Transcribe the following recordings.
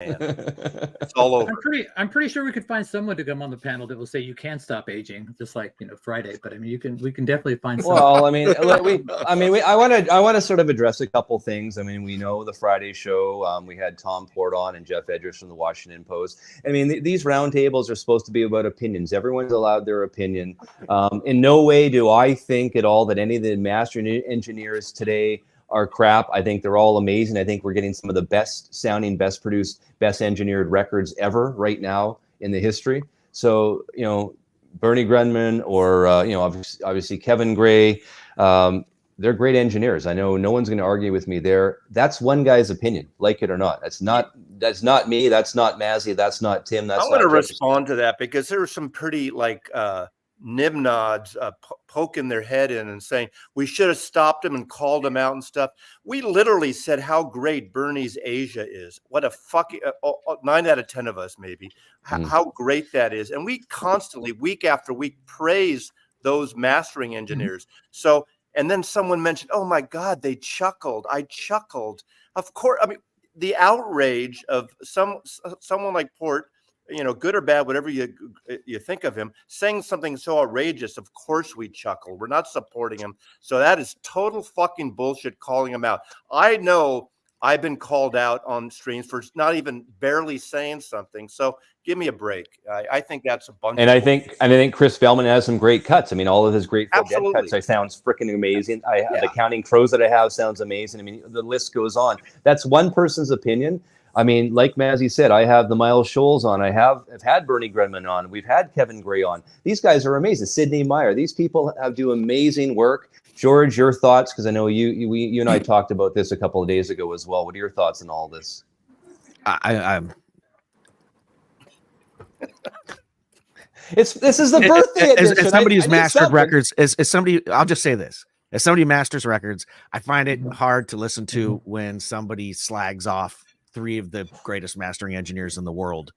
It's all over. I'm pretty sure we could find someone to come on the panel that will say you can stop aging, just like Friday. But I mean, we can definitely find. Well, I mean, I want to sort of address a couple things. I mean, we know the Friday show. We had Tom Port on and Jeff Edgers from the Washington Post. I mean, these roundtables are supposed to be about opinions. Everyone's allowed their opinion. In no way do I think at all that any of the master engineers today are crap. I think they're all amazing. I think we're getting some of the best sounding, best produced, best engineered records ever right now in the history. So, Bernie Grundman or, obviously Kevin Gray, they're great engineers. I know no one's going to argue with me there. That's one guy's opinion, like it or not. That's not me. That's not Mazzy. That's not Tim. I want to respond to that because there were some pretty nimnods poking their head in and saying we should have stopped him and called him out and stuff. We literally said how great Bernie's Asia is. What a fucking 9 out of 10 of us maybe how great that is, and we constantly week after week praise those mastering engineers. So, and then someone mentioned, oh my God, they chuckled. I chuckled. Of course, I mean the outrage of someone like Port. Good or bad, whatever you think of him, saying something so outrageous, of course we chuckle. We're not supporting him. So that is total fucking bullshit calling him out. I know I've been called out on streams for not even barely saying something. So give me a break. I think that's a bunch and I think Chris Bellman has some great cuts. I mean, all of his Grateful Dead cuts sounds freaking amazing. The Counting Crows that I have sounds amazing. I mean, the list goes on. That's one person's opinion. I mean, like Mazzy said, I have the Miles Scholes on. I've had Bernie Grundman on. We've had Kevin Gray on. These guys are amazing. Sidney Meyer. These people do amazing work. George, your thoughts? Because I know you and I talked about this a couple of days ago as well. What are your thoughts on all this? I'm. This is the birthday edition. As somebody who's mastered records, as somebody, I'll just say this. As somebody who masters records, I find it hard to listen to when somebody slags off 3 of the greatest mastering engineers in the world.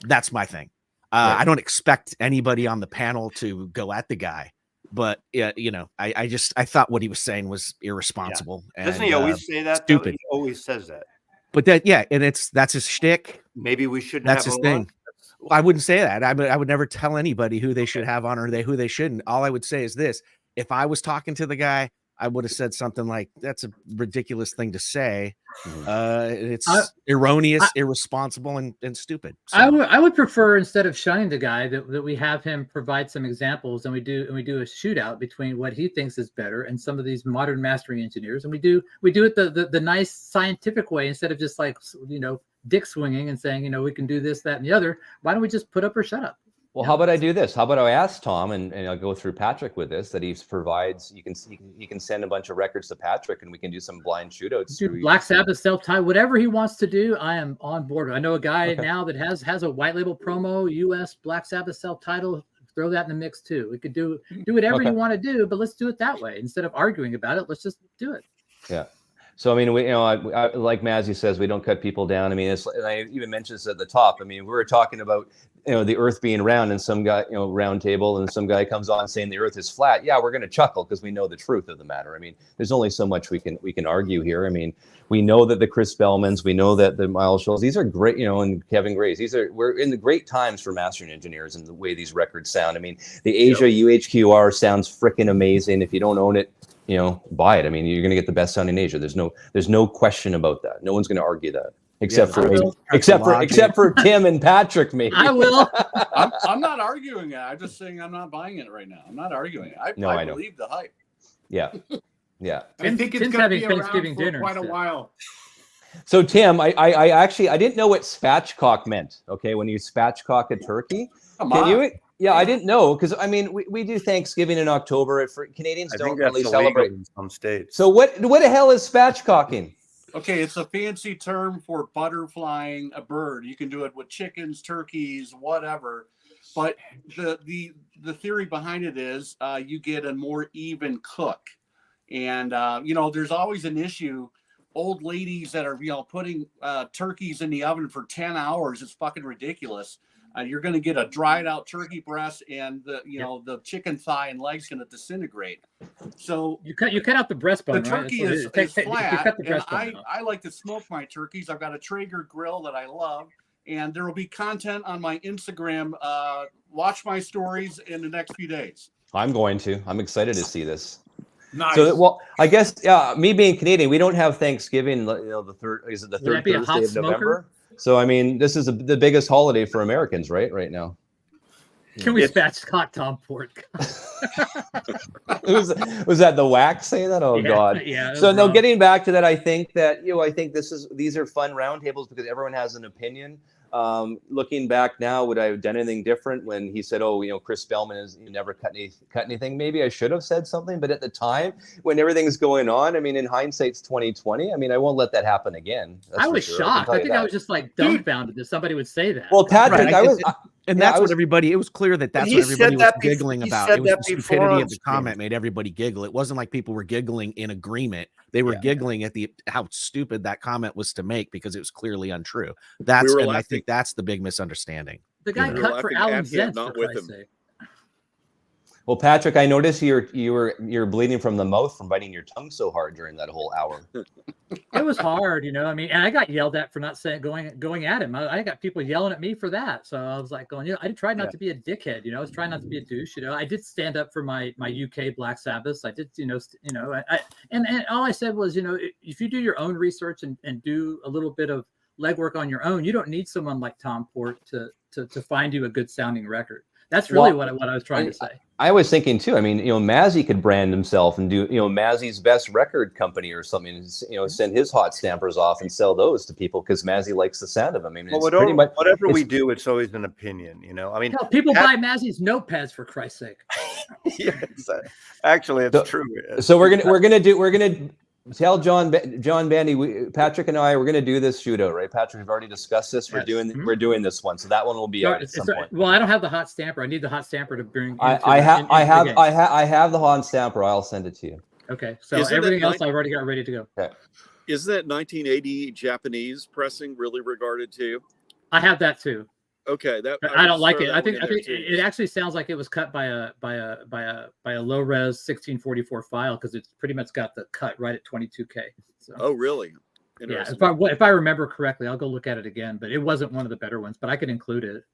That's my thing. Right. I don't expect anybody on the panel to go at the guy, but I thought what he was saying was irresponsible. Yeah. Doesn't he always say that? Stupid. He always says that. But and that's his shtick. Maybe we shouldn't. That's his thing. I wouldn't say that. I would never tell anybody who they should have on or who they shouldn't. All I would say is this: if I was talking to the guy, I would have said something like, "That's a ridiculous thing to say. It's erroneous, irresponsible, and stupid." So. I would prefer, instead of shunning the guy, that we have him provide some examples, and we do a shootout between what he thinks is better and some of these modern mastering engineers, and we do it the nice scientific way instead of just dick swinging and saying we can do this, that, and the other. Why don't we just put up or shut up? Well, how about I do this? How about I ask Tom, and I'll go through Patrick with this, that he provides, you can send a bunch of records to Patrick and we can do some blind shootouts. Do Black Sabbath, self-tie, whatever he wants to do, I am on board. I know a guy now that has a white label promo, US Black Sabbath self-title. Throw that in the mix too. We could do whatever you want to do, but let's do it that way. Instead of arguing about it, let's just do it. Yeah. So, I mean, I like Mazzy says, we don't cut people down. I mean, and I even mentioned this at the top. I mean, we were talking about, the earth being round, and some guy, round table, and some guy comes on saying the earth is flat. Yeah, we're going to chuckle because we know the truth of the matter. I mean, there's only so much we can argue here. I mean, we know that the Chris Bellmans, we know that the Miles Scholes, these are great, and Kevin Grays. We're in the great times for mastering engineers and the way these records sound. I mean, the Asia UHQR sounds freaking amazing. If you don't own it, buy it. I mean, you're going to get the best sound in Asia. There's no question about that. No one's going to argue that, except for Tim and Patrick. Maybe I will. I'm not arguing it. I'm just saying I'm not buying it right now. I'm not arguing it. I believe the hype. Yeah. I think it's going to be around for quite a while. So Tim, I actually didn't know what spatchcock meant. Okay, when you spatchcock a turkey, Yeah, I didn't know, because I mean we do Thanksgiving in October. For Canadians don't really celebrate in some states. So what the hell is spatchcocking? Okay, it's a fancy term for butterflying a bird. You can do it with chickens, turkeys, whatever. But the theory behind it is you get a more even cook, and there's always an issue. Old ladies that are putting turkeys in the oven for 10 hours is fucking ridiculous. you're going to get a dried out turkey breast, and the chicken thigh and legs going to disintegrate. So you cut out the breastbone. the right? turkey That's is what it you flat, cut the and breastbone out. I like to smoke my turkeys. I've got a Traeger grill that I love, and there will be content on my Instagram. Watch my stories in the next few days. I'm going to. I'm excited to see this. Nice. So, well, I guess me being Canadian, we don't have Thanksgiving. The third that be a hot Thursday of smoker? November. So, I mean, this is the biggest holiday for Americans, right now. Can we spatch hot Tom Port? was that the wax saying that? Oh Yeah, God. yeah. So no, getting back to that, I think that these are fun roundtables because everyone has an opinion. Looking back now, would I have done anything different when he said, "Oh, Chris Spellman is never cut anything"? Maybe I should have said something, but at the time when everything's going on, I mean, in hindsight, it's 2020. I mean, I won't let that happen again. I was shocked. I think I was just like dumbfounded that somebody would say that. Well, Patrick, Right. And that's what everybody, it was clear that's what everybody was giggling about. It was the stupidity of the comment made everybody giggle. It wasn't like people were giggling in agreement. They were giggling at how stupid that comment was to make because it was clearly untrue. I think that's the big misunderstanding. The guy cut for Alan Zentz, for Christ's sake. Well, Patrick, I noticed you're bleeding from the mouth from biting your tongue so hard during that whole hour. It was hard, I mean, and I got yelled at for not going at him. I got people yelling at me for that. So I was like going, I tried not to be a dickhead, I was trying not to be a douche, I did stand up for my UK Black Sabbath. I did, and all I said was, if you do your own research and do a little bit of legwork on your own, you don't need someone like Tom Port to find you a good sounding record. That's really what I was trying to say. I was thinking too. I mean, Mazzy could brand himself and do, Mazzy's Best Record Company or something. Send his hot stampers off and sell those to people because Mazzy likes the sound of them. I mean, pretty much whatever we do, it's always an opinion. I mean, hell, people buy Mazzy's notepads for Christ's sake. Yes, actually, it's true. So we're gonna tell John Bandy, Patrick and I, we're going to do this shootout, right? Patrick, we've already discussed this. We're doing this one, so that one will be out at some point. Well, I don't have the hot stamper. I need the hot stamper to bring. I have the hot stamper. I'll send it to you. Okay, so everything else I've already got ready to go. Okay. Isn't that 1980 Japanese pressing really regarded too? I have that too. Okay, I don't like it. I think it actually sounds like it was cut by a low res 1644 file because it's pretty much got the cut right at 22K. So. Oh, really? Yeah. If I remember correctly, I'll go look at it again. But it wasn't one of the better ones. But I could include it.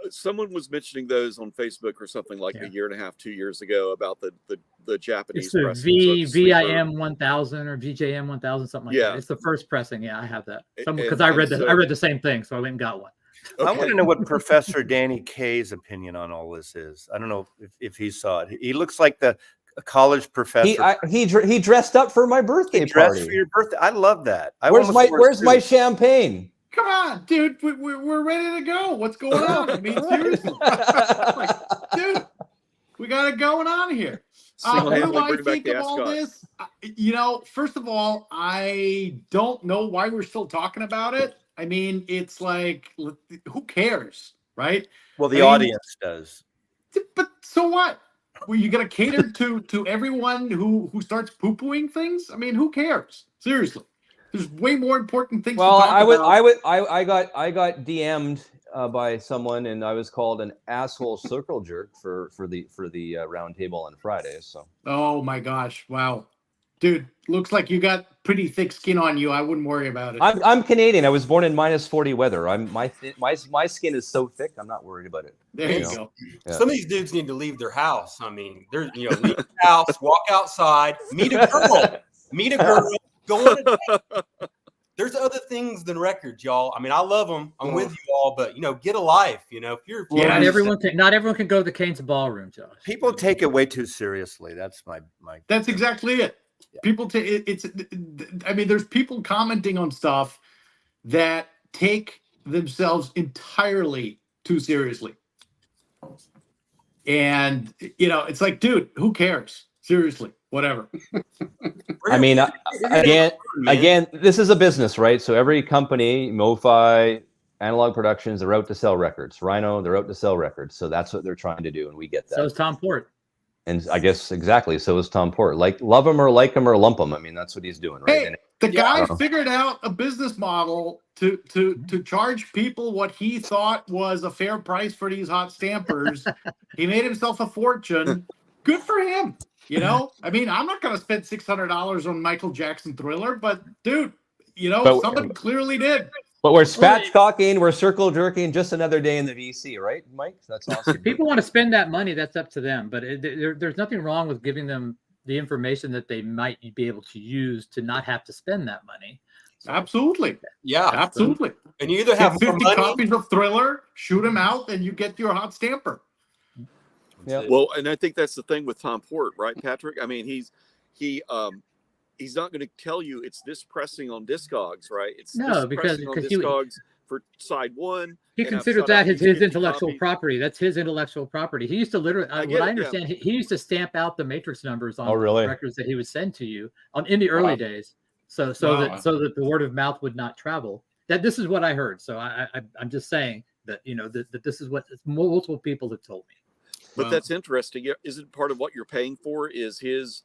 Someone was mentioning those on Facebook or something like a year and a half, 2 years ago about the Japanese. It's the VIM 1000 or VJM 1000, something like that. It's the first pressing. Yeah, I have that. Because I read the same thing, so I went and got one. Okay. I want to know what Professor Danny Kaye's opinion on all this is. I don't know if he saw it. He looks like a college professor. He dressed up for my birthday party. For your birthday. I love that. Where's my champagne? Come on, dude. We're ready to go. What's going on? I mean, seriously. Dude, we got it going on here. What do I think of all this? First of all, I don't know why we're still talking about it. I mean, it's like, who cares, right? Well, the audience does. But so what? Well, you got to cater to everyone who starts poo-pooing things? I mean, who cares? Seriously. There's way more important things to talk about. I got DM'd by someone, and I was called an asshole circle jerk for the roundtable on Friday. So. Oh my gosh! Wow, dude, looks like you got pretty thick skin on you. I wouldn't worry about it. I'm Canadian. I was born in -40 weather. My skin is so thick. I'm not worried about it. There you go. Yeah. Some of these dudes need to leave their house. I mean, leave the house, walk outside, meet a girl, go on a date. There's other things than records, y'all. I mean, I love them. I'm with you all, but get a life. Not everyone can go to the Canes ballroom, Josh. People take it way too seriously. That's my. That's exactly it. Yeah. People take it's. I mean, there's people commenting on stuff that take themselves entirely too seriously, and it's like, dude, who cares? Seriously, whatever. I mean, again, this is a business, right? So every company, MoFi, Analog Productions, they're out to sell records. Rhino, they're out to sell records. So that's what they're trying to do, and we get that. So is Tom Port. And I guess exactly. So is Tom Port. Like, love him or like him or lump him. I mean, that's what he's doing, right? The guy Uh-huh. figured out a business model to charge people what he thought was a fair price for these hot stampers. He made himself a fortune. Good for him. You know, I mean, I'm not going to spend $600 on Michael Jackson Thriller, but dude, you know, But- somebody clearly did. But we're spatchcocking, we're circle jerking, just another day in the VC, right, Mike? That's awesome. If people want to spend that money, that's up to them. But there's nothing wrong with giving them the information that they might be able to use to not have to spend that money. So, Absolutely. Yeah, Absolutely. and you either have Get more 50 money. copies of Thriller, shoot them out, and you get your hot stamper. Yeah. Well, and I think that's the thing with Tom Port, right, Patrick? I mean, he's not going to tell you it's this pressing on Discogs, right? It's No, this because pressing on he Discogs for side one. He and I've considers shot that out his these 50 intellectual copies. property. That's his intellectual property. He used to literally, I get what I it, yeah. understand, he used to stamp out the matrix numbers on Oh, really? records that he would send to you in the early Wow. days, so Wow. that the word of mouth would not travel. This is what I heard. So I'm just saying that that this is what multiple people have told me. But Wow. that's interesting. Isn't part of what you're paying for is his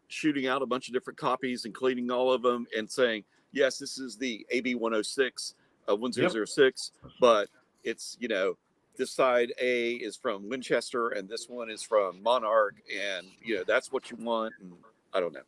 shooting out a bunch of different copies and cleaning all of them and saying, yes, this is the AB 106, 1006, but it's, this side A is from Winchester and this one is from Monarch, and that's what you want. And I don't know.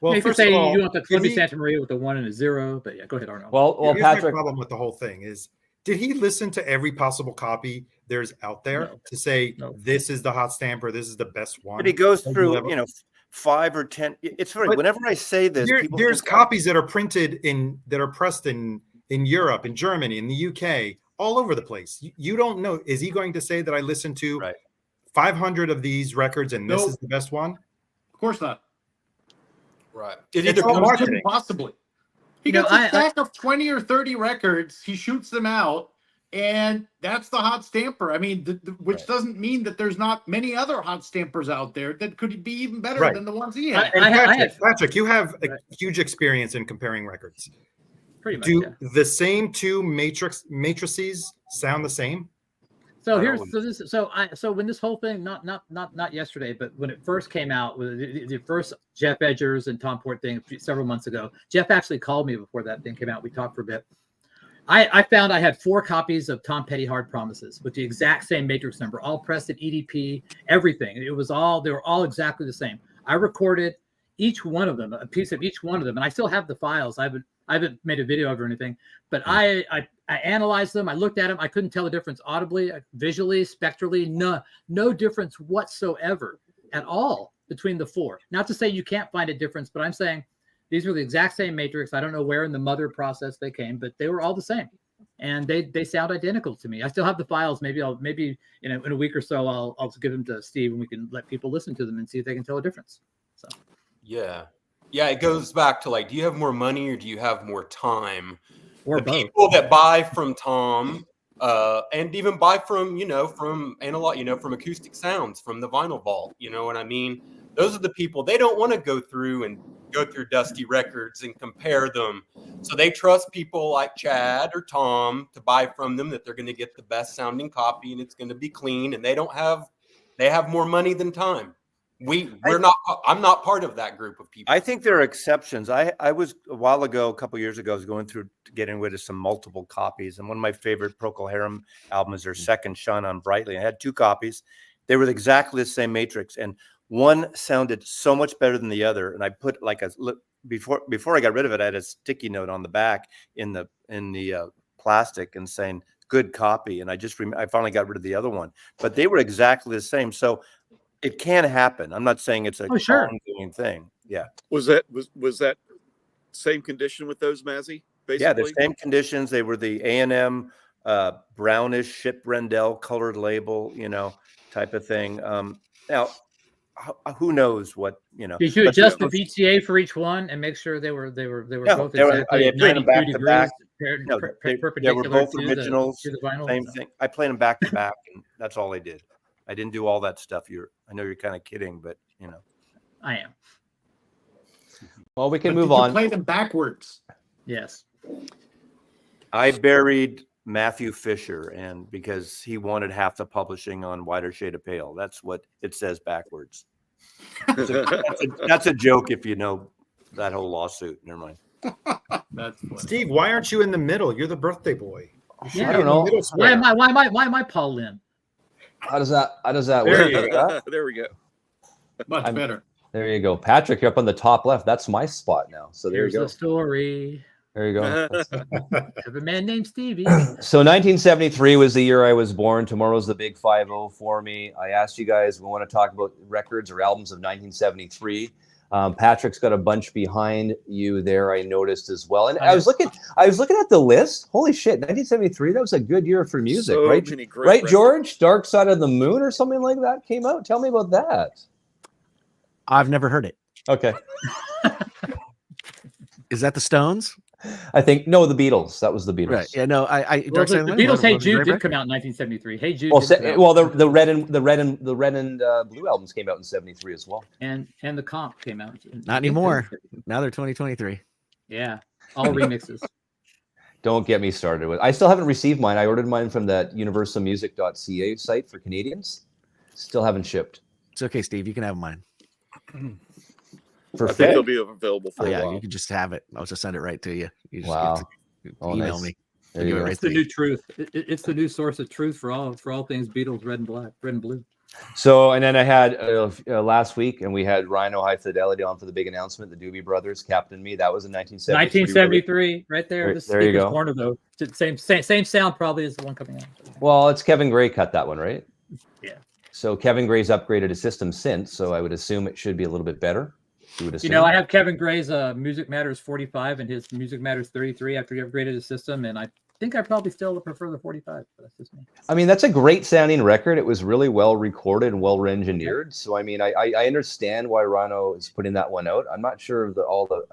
Well, you could first say of all, you want the did Columbia he- Santa Maria with the 1 and a 0, but yeah, go ahead, Arnold. Well, Here's my Patrick, problem with the whole thing is, did he listen to every possible copy there's out there No. to say No. this is the hot stamper, this is the best one? But he goes Maybe through, level- 5 or 10. It's funny. But Whenever I say this, there's think, copies that are printed that are pressed in Europe, in Germany, in the UK, all over the place. You don't know. Is he going to say that I listened to Right. 500 of these records and this Nope. is the best one? Of course not. Right. It It's either all comes marketing. Possibly. He You know, gets a I- stack of 20 or 30 records. He shoots them out, and that's the hot stamper. I mean, which Right. doesn't mean that there's not many other hot stampers out there that could be even better Right. than the ones he had. And I have Patrick, you have a Right. huge experience in comparing records. pretty much. Do Yeah. the same two matrices sound the same? So I here's always- so when this whole thing not yesterday, but when it first came out with the first Jeff Edgers and Tom Port thing several months ago, Jeff actually called me before that thing came out. We talked for a bit. I found I had 4 copies of Tom Petty Hard Promises with the exact same matrix number, all pressed at EDP, everything. They were all exactly the same. I recorded each one of them, a piece of each one of them, and I still have the files. I haven't made a video of it or anything, but I analyzed them. I looked at them. I couldn't tell the difference audibly, visually, spectrally. No difference whatsoever at all between the 4. Not to say you can't find a difference, but I'm saying these are the exact same matrix. I don't know where in the mother process they came, but they were all the same, and they sound identical to me. I still have the files. Maybe in a week or so I'll give them to Steve and we can let people listen to them and see if they can tell a difference. So. Yeah. Yeah, it goes back to like, do you have more money or do you have more time? Or The both. people that buy from Tom and even buy from, from analog, from Acoustic Sounds, from the Vinyl Vault, you know what I mean? Those are the people, they don't want to go through Dusty Records and compare them. So they trust people like Chad or Tom to buy from them, that they're going to get the best sounding copy and it's going to be clean, and they have more money than time. I'm not part of that group of people. I think there are exceptions. I was a while ago, a couple years ago, I was going through getting rid of some multiple copies, and one of my favorite Procol Harum albums, their second Shine On Brightly. I had 2 copies. They were exactly the same matrix, and one sounded so much better than the other. And I put before I got rid of it, I had a sticky note on the back in the plastic and saying good copy. And I finally got rid of the other one, but they were exactly the same. So it can happen. I'm not saying it's a ongoing thing. Yeah. Was that same condition with those, Mazzy? Basically? Yeah, the same conditions. They were the A&M brownish Ship Rendell colored label, type of thing. Now, who knows what, Did you adjust the VTA for each one and make sure they were both exactly I played them back to back. No, they perpendicular were both to originals. the vinyl? Same thing. I played them back to back, and that's all I did. I didn't do all that stuff. I know you're kind of kidding, but I am. well, we can But move did you on. play them backwards. Yes. I buried Matthew Fisher, and because he wanted half the publishing on Whiter Shade of Pale. That's what it says backwards. That's a joke if you know that whole lawsuit. Never mind. That's funny. Steve, why aren't you in the middle? You're the birthday boy. You should Yeah. be I don't in the know. middle Why square. am I Paul Lynn? How does that There work? you Like go. that? There we go. Much I'm- better. There you go. Patrick, you're up on the top left. That's my spot now. So there Here's you go. the story There you go. of a man named Stevie. So 1973 was the year I was born. Tomorrow's the big 50 for me. I asked you guys, we want to talk about records or albums of 1973. Patrick's got a bunch behind you there, I noticed as well. And I was looking at the list. Holy shit, 1973, that was a good year for music, So right? many great Right, records. George? Dark Side of the Moon or something like that came out. Tell me about that. I've never heard it. Okay. Is that the Stones? I think no, the Beatles. That was the Beatles. Right. Yeah. No. I Well, Dark Side of the the Moon Beatles' was Hey a Jude great did record. come out in 1973. Hey Jude. Well, did come out. the red and blue albums came out in 73 as well. and the comp came out. Not anymore. Now they're 2023. Yeah, all remixes. Don't get me started with. I still haven't received mine. I ordered mine from that universalmusic.ca site for Canadians. Still haven't shipped. It's okay, Steve. You can have mine. For I think Fed? they'll be available for Oh a yeah, while. you can just have it. I'll just send it right to you. You just Wow. get to Oh, email nice. me. There I'll you give it go. right It's the to new you. truth. It's the new source of truth for all things Beatles, red and black, red and blue. So, and then I had last week, and we had Rhino High Fidelity on for the big announcement. The Doobie Brothers, Captain Me. That was in 1973. 1973, right there. There- This there you speaker's go. corner though. Same sound probably as the one coming out. Well, it's Kevin Gray cut that one, right? Yeah. So Kevin Gray's upgraded his system since, so I would assume it should be a little bit better. You would assume. You know, I have Kevin Gray's Music Matters 45 and his Music Matters 33 after he upgraded his system, and I think I probably still prefer the 45. But that's just me. I mean, that's a great sounding record. It was really well recorded and well engineered. So, I mean, I understand why Rhino is putting that one out. I'm not sure of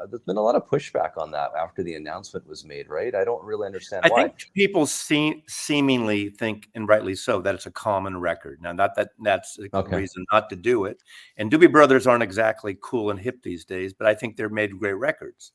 there's been a lot of pushback on that after the announcement was made, right? I don't really understand I why. think people seemingly think, and rightly so, that it's a common record. Now, not that that's a Okay. reason not to do it. And Doobie Brothers aren't exactly cool and hip these days, but I think they're made great records.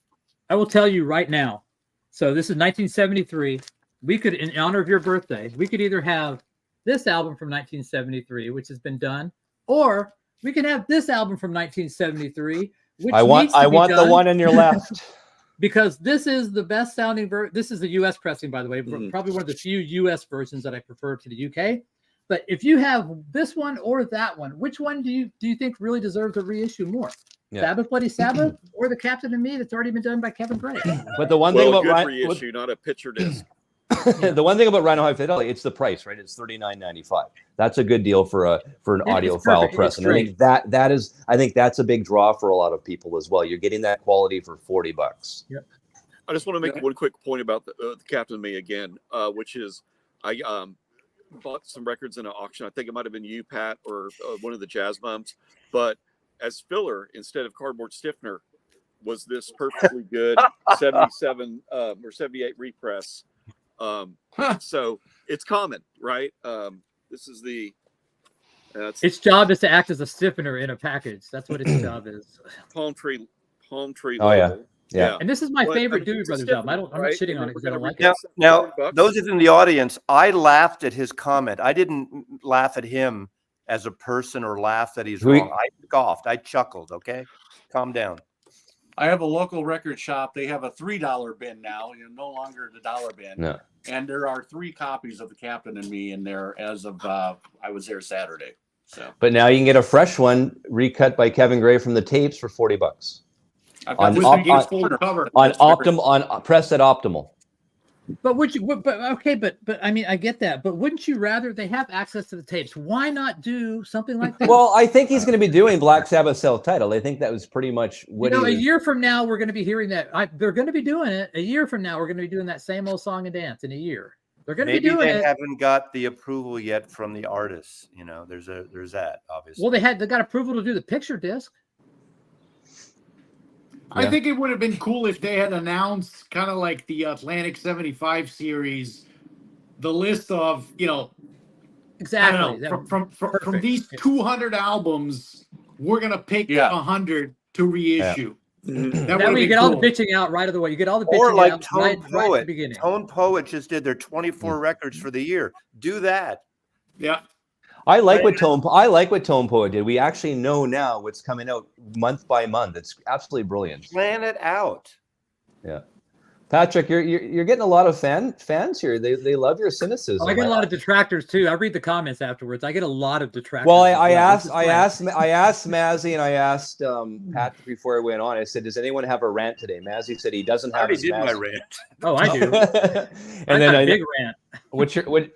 I will tell you right now. So this is 1973. We could, in honor of your birthday, we could either have this album from 1973, which has been done, or we can have this album from 1973, which I want needs to be the done one on your left. because this is the best sounding version. This is the U.S. pressing, by the way, probably one of the few U.S. versions that I prefer to the U.K. But if you have this one or that one, which one do you think really deserves a reissue more? Yeah. Sabbath, Bloody Sabbath, or the Captain and Me that's already been done by Kevin Gray? But the one Well, thing about good Rhino, reissue, not a picture disc. the one thing about Rhino High Fidelity, it's the price, right? It's $39.95. That's a good deal for an Yeah, it's audiophile perfect. press, It's and I think that's a big draw for a lot of people as well. You're getting that quality for $40. I just want to make one quick point about the Captain Me again, which is I bought some records in an auction. I think it might have been you, Pat, or one of the Jazz Bums. But as filler, instead of cardboard stiffener, was this perfectly good 77 or 78 repress. So it's common, right? This is the Its job is to act as a stiffener in a package. That's what its job is. palm tree. Oh, yeah. label. Yeah. And this is my But, favorite I mean, Doobie it's a Brothers album. stiffener, I'm not right? shitting And on then it because we're I don't gonna like repress it. it for Now, $40. those in the audience, I laughed at his comment. I didn't laugh at him as a person or laugh that he's Who- wrong. I scoffed. I chuckled. Okay, calm down. I have a local record shop. They have a $3 bin now, no longer the dollar bin. No. And there are 3 copies of The Captain and Me in there as of I was there Saturday. So But now you can get a fresh one recut by Kevin Gray from the tapes for $40 I've On got this With big the full cover. on It's very- Optimal on press at Optimal. But would you? But okay, but I mean, I get that. But wouldn't you rather they have access to the tapes? Why not do something like this? Well, I think he's going to be doing Black Sabbath self-titled. I think that was pretty much what a he was. year from now, we're going to be hearing that. They're going to be doing it. A year from now, we're going to be doing that same old song and dance in a year. They're going to be Maybe doing they it. haven't got the approval yet from the artists. There's that obviously. Well, they got approval to do the picture disc. I think it would have been cool if they had announced, kind of like the Atlantic 75 series, the list of, I Exactly. don't know, That- from perfect. these 200 albums, we're going to pick Yeah. 100 to reissue. Mhm. That That would way you be get all the cool. bitching out right of the way. You get all the bitching Or like out Tone right at the Poet. beginning. Tone Poet just did their 24 records for the year. Do that. Yeah. I like what Tone Poet did. We actually know now what's coming out month by month. It's absolutely brilliant. Plan it out. Yeah. Patrick, you're getting a lot of fans here. They love your cynicism. I get a lot of detractors too. I read the comments afterwards. I get a lot of detractors. Well, I asked Mazzy and I asked Patrick before I went on. I said, "Does anyone have a rant today?" Mazzy said he doesn't have. I already did my rant. Oh, I do. And then a big rant.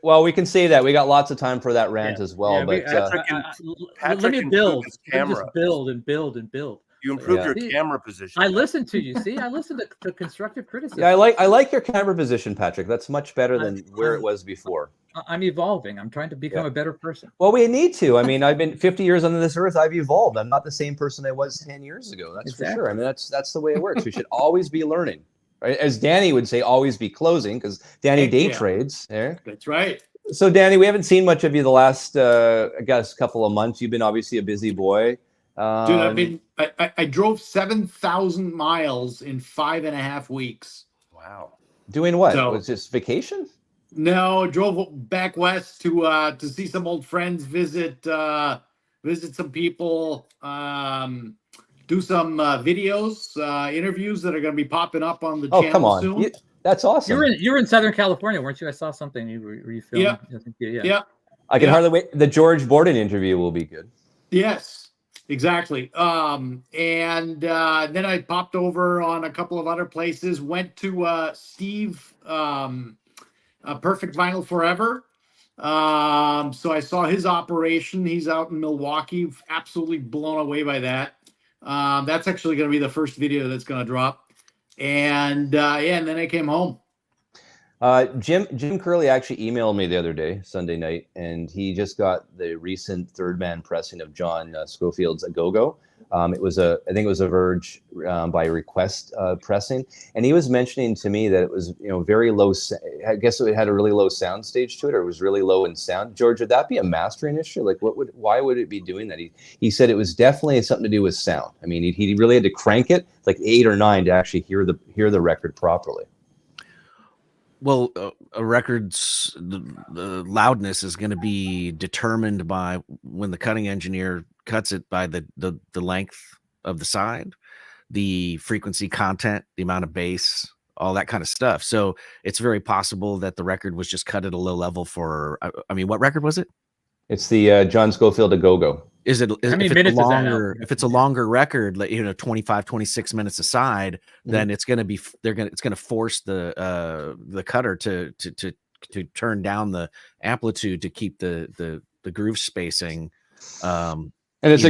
Well, we can say that we got lots of time for that rant as well. Yeah, but let me build. Let me just build and build and build. You improved your camera position. I listen to you. See, I listen to constructive criticism. Yeah, I like your camera position, Patrick. That's much better than where it was before. I'm evolving. I'm trying to become a better person. Well, we need to. I mean, I've been 50 years on this earth. I've evolved. I'm not the same person I was 10 years ago. That's for sure. I mean, that's the way it works. We should always be learning. Right? As Danny would say, always be closing, because Danny day trades. Yeah. That's right. So, Danny, we haven't seen much of you the last, I guess, couple of months. You've been obviously a busy boy. Dude, I drove 7,000 miles in 5.5 weeks. Wow. Doing what? So, was this vacation? No, drove back west to see some old friends, visit some people, do some videos, interviews that are going to be popping up on the channel come on. soon. That's awesome. You were in Southern California, weren't you? I saw something you filmed. Yeah. I think, yeah. I can hardly wait. The George Borden interview will be good. Yes. Exactly. And then I popped over on a couple of other places, went to Steve, Perfect Vinyl Forever. So I saw his operation. He's out in Milwaukee, absolutely blown away by that. That's actually going to be the first video that's going to drop. And and then I came home. Jim Curley actually emailed me the other day, Sunday night, and he just got the recent third man pressing of John Scofield's A Go-Go. I think it was a Verge by request pressing, and he was mentioning to me that it was very low. I guess it had a really low sound stage to it, or it was really low in sound. George, would that be a mastering issue? Like, why would it be doing that? He said it was definitely something to do with sound. I mean, he really had to crank it like 8 or 9 to actually hear the record properly. Well, a record's the loudness is going to be determined by when the cutting engineer cuts it by the length of the side, the frequency content, the amount of bass, all that kind of stuff. So it's very possible that the record was just cut at a low level for. I mean, what record was it? It's the John Scofield A Go-Go. Is it? How many minutes is that now? If it's a longer record, like 25, 26 minutes aside, then it's going to be it's going to force the cutter to turn down the amplitude to keep the groove spacing. And it's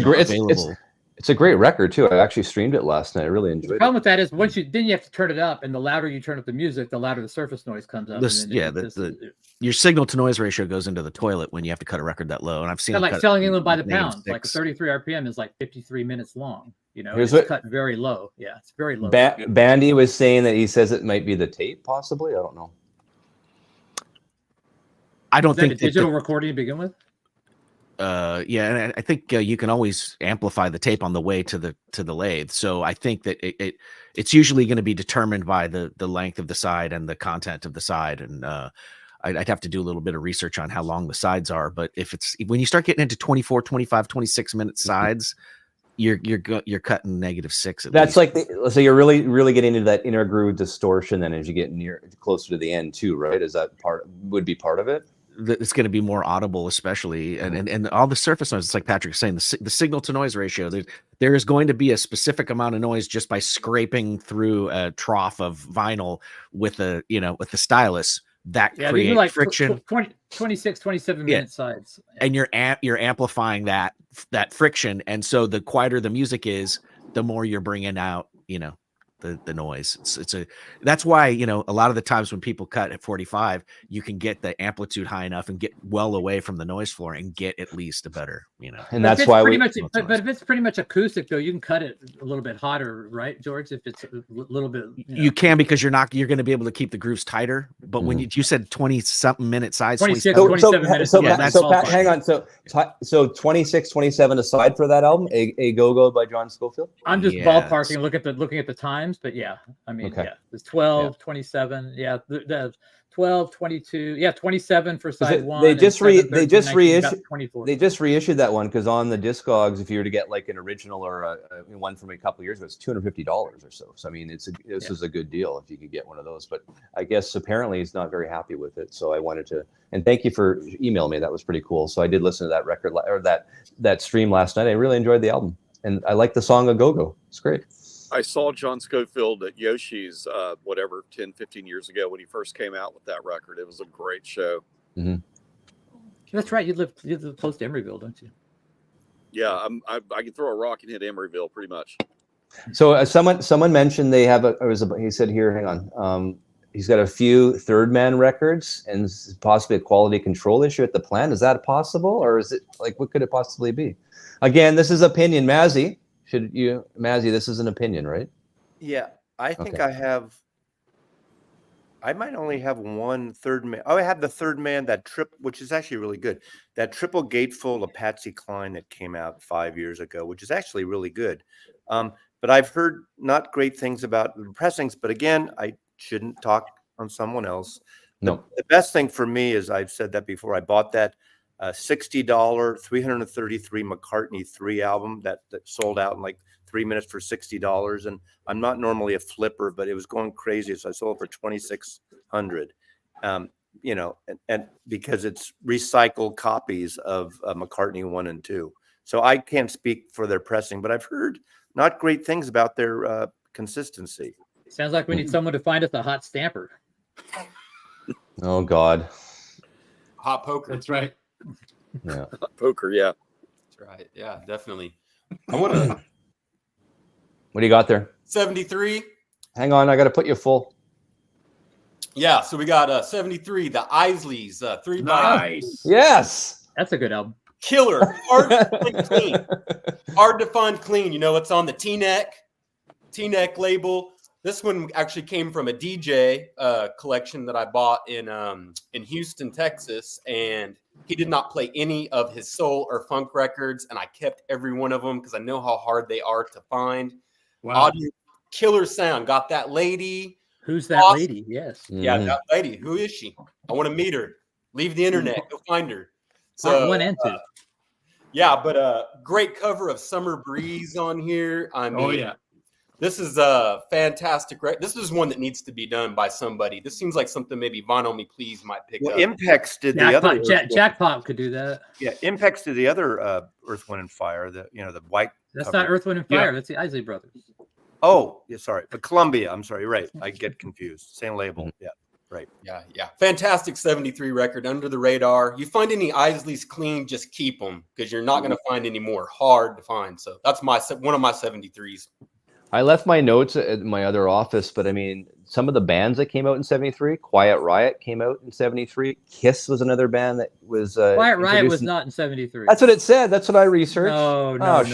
it's a great record too. I actually streamed it last night. I really enjoyed it. The problem with that is you have to turn it up, and the louder you turn up the music, the louder the surface noise comes up. Your signal to noise ratio goes into the toilet when you have to cut a record that low. And I've seen it like Selling England by the pound. Like 33 RPM is like 53 minutes long. It's cut very low. Yeah, it's very low. Bandy was saying that he says it might be the tape, possibly. I don't know. I don't think digital recording to begin with. And I think you can always amplify the tape on the way to the lathe. So I think that it's usually going to be determined by the length of the side and the content of the side. And I'd have to do a little bit of research on how long the sides are. But when you start getting into 24, 25, 26 minute sides, you're cutting -6. That's least. So you're really getting into that inner groove distortion then as you get closer to the end too, right? Is that would be part of it? It's going to be more audible, especially and all the surface noise. It's like Patrick's saying, the signal to noise ratio. There is going to be a specific amount of noise just by scraping through a trough of vinyl with the stylus that creates like friction. 26, 27 minute sides, and you're amplifying that friction, and so the quieter the music is, the more you're bringing out the noise. That's why a lot of the times when people cut at 45, you can get the amplitude high enough and get well away from the noise floor and get at least a better and that's why but if it's pretty much acoustic though, you can cut it a little bit hotter, right, George? If it's a little bit you can, because you're going to be able to keep the grooves tighter. But when you said 20 something minute sides, 26 27 minutes, hang on, so 26 27 aside for that album, a Go-Go by John Scofield. I'm just ballparking, looking at the times, but yeah, I mean, it's 12 27, the 12, 22, yeah, 27 for side one. They and just 7, 13, 19, reissued. 24. They just reissued that one because on the Discogs, if you were to get like an original or a one from a couple of years ago, it's $250 or so. So I mean, this is a good deal if you could get one of those. But I guess apparently he's not very happy with it. So I wanted to, and thank you for emailing me. That was pretty cool. So I did listen to that record or that stream last night. I really enjoyed the album, and I like the song "A Go Go." It's great. I saw John Scofield at Yoshi's, 10, 15 years ago when he first came out with that record. It was a great show. Mm-hmm. That's right. You live close to Emeryville, don't you? Yeah, I can throw a rock and hit Emeryville pretty much. So someone mentioned they have he said here, hang on. He's got a few third man records and possibly a quality control issue at the plant. Is that possible, or is it like what could it possibly be? Again, this is opinion, Mazzy. Mazzy, this is an opinion, right? Yeah, I think Okay. I might only have one third man. Oh, I had the third man, which is actually really good. That triple gatefold of Patsy Cline that came out 5 years ago, which is actually really good. But I've heard not great things about the pressings. But again, I shouldn't talk on someone else. No. The best thing for me is, I've said that before, I bought that $60 333 McCartney 3 album that sold out in like 3 minutes for $60. And I'm not normally a flipper, but it was going crazy, so I sold it for $2,600. And because it's recycled copies of McCartney 1 and 2. So I can't speak for their pressing, but I've heard not great things about their consistency. Sounds like we need someone to find us a hot stamper. Oh God. Hot poker. That's right. Yeah. Poker, yeah. That's right. Yeah, definitely. I want to What do you got there? 73. Hang on, I got to put you full. Yeah, so we got 73, the Isleys, 3 Nice. Yes. That's a good album. Killer. Hard to find clean. Hard to find clean. You know, it's on the T-neck label. This one actually came from a DJ collection that I bought in Houston, Texas, and he did not play any of his soul or funk records, and I kept every one of them because I know how hard they are to find. Wow. Audio killer sound. Got that lady. Who's that Awesome. lady? Yes. Yeah, that lady. Who is she? I want to meet her. Leave the internet. Go find her. So 1 and 2. yeah, but great cover of Summer Breeze on here. I mean, Oh yeah. this is a fantastic. This is one that needs to be done by somebody. This seems like something maybe Vinyl Me Please might pick Well, up. Impex did the other. Jackpot could do that. Yeah, Impex did the other Earth, Wind, and Fire. The white. That's cover. not Earth, Wind, and Fire. That's the Isley Brothers. Oh, yeah, sorry, but Columbia. I'm sorry, right? I get confused. Same label. Yeah, right. Yeah. Fantastic 73 record, under the radar. You find any Isleys clean, just keep them because you're not going to find any more. Hard to find. So that's one of my 73s. I left my notes at my other office, but I mean, some of the bands that came out in 73, Quiet Riot came out in 73. Kiss was another band that was Quiet Riot was not in 73. That's what it said. That's what I researched. No. Oh, hell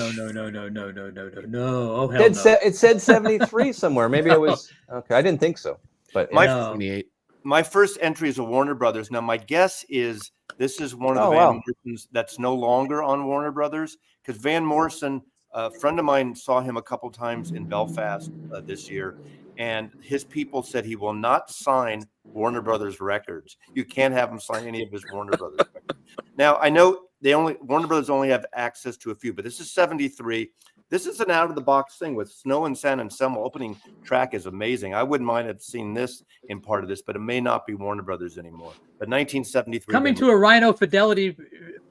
no. It said 73 somewhere. Maybe it was okay. I didn't think so. But My first entry is a Warner Brothers. Now, my guess is this is one of the Van Morrisons that's no longer on Warner Brothers, because Van Morrison, a friend of mine, saw him a couple times in Belfast this year, and his people said he will not sign Warner Brothers records. You can't have him sign any of his Warner Brothers records. Now, I know Warner Brothers only have access to a few, but this is 73. This is an out-of-the-box thing with Snow and San Anselmo. Opening track is amazing. I wouldn't mind have seen this in part of this, but it may not be Warner Brothers anymore. But 1973. Coming to a Rhino Fidelity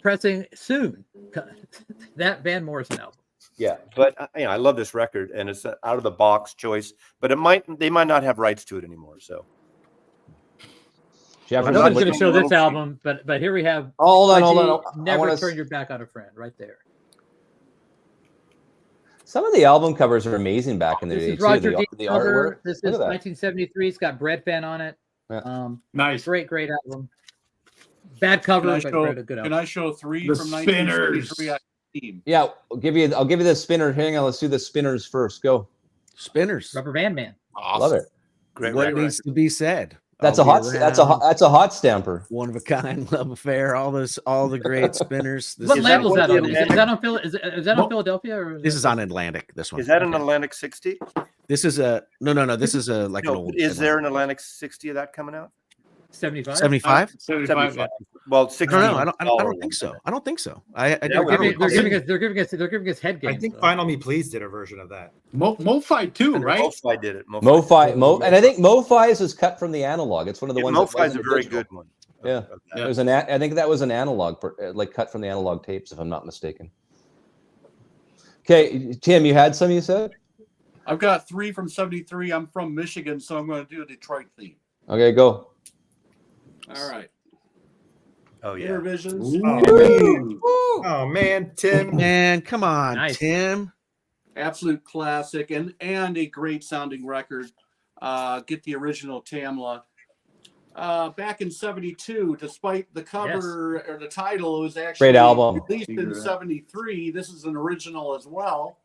pressing soon. That Van Morrison album. Yeah, but I love this record, and it's an out-of-the-box choice. But they might not have rights to it anymore. So nobody's going to show this album, but here we have. Hold on. Never turn your back on a friend, right there. Some of the album covers are amazing back in the day. This is Roger too. D. The cover. artwork. This is 1973. It's got Bread Fan on it. Yeah. Nice. Great album. Bad cover, but good album. Can I show 3 The from Spinners. 1973? Yeah, I'll give you the spinner. Hang on, let's do the spinners first. Go. Spinners. Rubber Band Man. Awesome. Love it. great What record. needs to be said? That's I'll a hot. be That's a around. hot. That's a hot stamper. One of a kind, love affair. All the great spinners. What Is that label is what that on? the Is that on Philadelphia? Or This is on Atlantic. This one. Is that an Atlantic 60? This is a no. This is a like an No, old. is there an Atlantic 60 of that coming out? 75. 75? 75. Well, I 60. don't know. I don't think so. I don't think so. I That don't would recall be- They're giving us head games. I think though. Final Me Please did a version of that. MoFi too, right? MoFi did it. MoFi, and I think MoFi's is cut from the analog. It's one of the ones. MoFi's that a very digital. good one. Yeah. Of that. It was I think that was an analog, like cut from the analog tapes, if I'm not mistaken. Okay, Tim, you had some. You said. I've got 3 from 73. I'm from Michigan, so I'm going to do a Detroit theme. Okay, go. All right. Oh yeah. Intervisions. Oh man, Tim. Man, come on, Nice. Tim. Absolute classic and a great sounding record. Get the original Tamla. Back in 72, despite the cover or the title, it was actually Great album. released in 73. This is an original as well.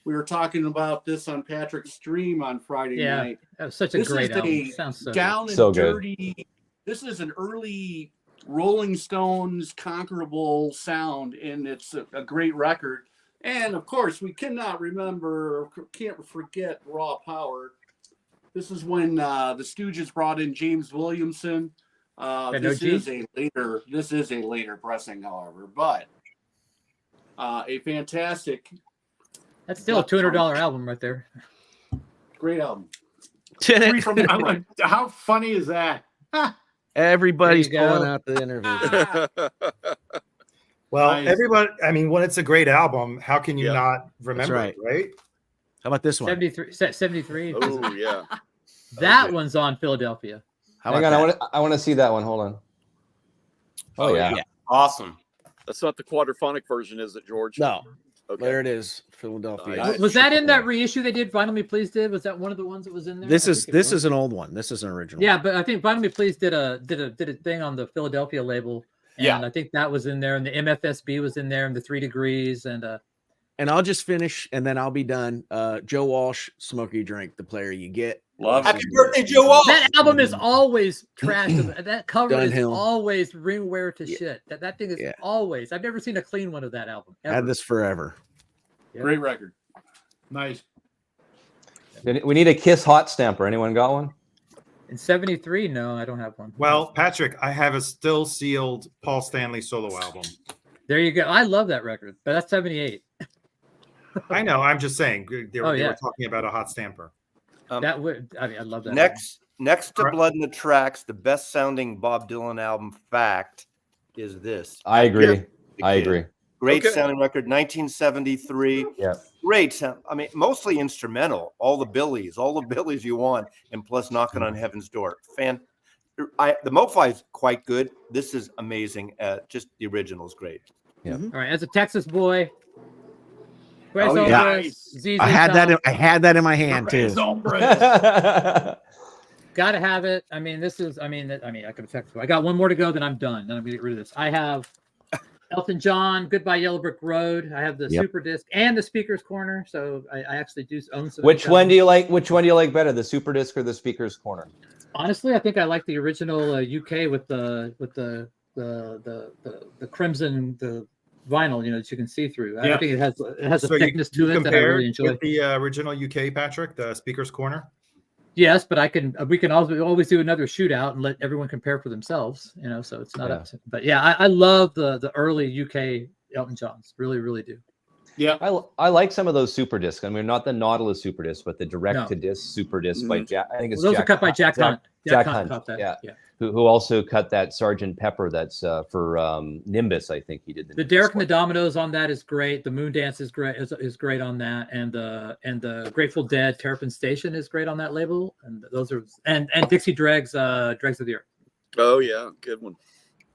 We were talking about this on Patrick's stream on Friday Yeah, night. that was such a This great is album. a Sounds so down and So good. dirty. This is an early Rolling Stones conquerable sound, and it's a great record. And of course, we can't forget Raw Power. This is when the Stooges brought in James Williamson. This is a later pressing, however, but a fantastic, That's still a $200 album right there. great album. 3 from how funny is that? Everybody's There you go. pulling out the interview. Well, Nice. everybody. I mean, when it's a great album, how can you Yeah. not remember right. it, right? How about this one? 73. Oh yeah. That one's on Philadelphia. How Hang about on, that? I want to see that one. Hold on. Oh yeah. Awesome. That's not the quadraphonic version, is it, George? No, Okay. there it is, Philadelphia. Nice. Was that in that reissue they did? Vinyl Me Please did? Was that one of the ones that was in there? This I is think it was. this is an old one. This is an original. Yeah, but I think Vinyl Me Please did a thing on the Philadelphia label. And Yeah. I think that was in there, and the MFSB was in there, and the 3 Degrees, and And I'll just finish, and then I'll be done. Joe Walsh, Smoke You Drink, the player you get. Love Happy it. birthday, Joe Walsh. that album is always trashed. That cover Dunhill. is always ringware to shit. That thing is Yeah. always. I've never seen a clean one of that album. Ever. Had this forever. Great record. Nice. We need a Kiss hot stamper. Anyone got one? In 73, no, I don't have one. Well, Patrick, I have a still sealed Paul Stanley solo album. There you go. I love that record, but that's 78. I know. I'm just saying. They were yeah. talking about a hot stamper. That would. I mean, I love that. Next to Blood in the Tracks, the best sounding Bob Dylan album fact is this. I agree. The I Kid. agree. Great Okay. sounding record, 1973. Yeah. Great sound. I mean, mostly instrumental. All the Billies you want, and plus Knocking on Heaven's Door. The MoFi is quite good. This is amazing. Just the original is great. All right, as a Texas boy. Oh, Tres yeah. Hombres, ZZ I had that. Top, I had that in my hand too. Gotta have it. I mean, this is. I mean, I could text. I got one more to go, then I'm done. Then I'm gonna get rid of this. I have Elton John, Goodbye Yellow Brick Road. I have the Yep. Super Disc and the Speaker's Corner. So I actually do own some. Which one do you like? Which one do you like better, the Super Disc or the Speaker's Corner? Honestly, I think I like the original UK with the crimson vinyl, that you can see through. I Yeah. think it has a So thickness to it that I compare really enjoy. with the original UK, Patrick, the Speaker's Corner. Yes, but we can always do another shootout and let everyone compare for themselves. So it's not up to. But yeah, I love the early UK Elton Johns. Really, really do. Yeah. I like some of those Super Discs. I mean, not the Nautilus Super Disc, but the direct to disc Super Disc by Jack. I think it's Those Jack are cut by Jack Hunt. Jack Hunt Hunt, cut that. yeah. Yeah. Who also cut that Sgt. Pepper that's for Nimbus, I think he did. The Derek and the Dominoes on that is great. The Moon Dance is great. Is great on that, and the Grateful Dead Terrapin Station is great on that label. And those are and Dixie Dregs Dregs of the Earth. Oh yeah, good one.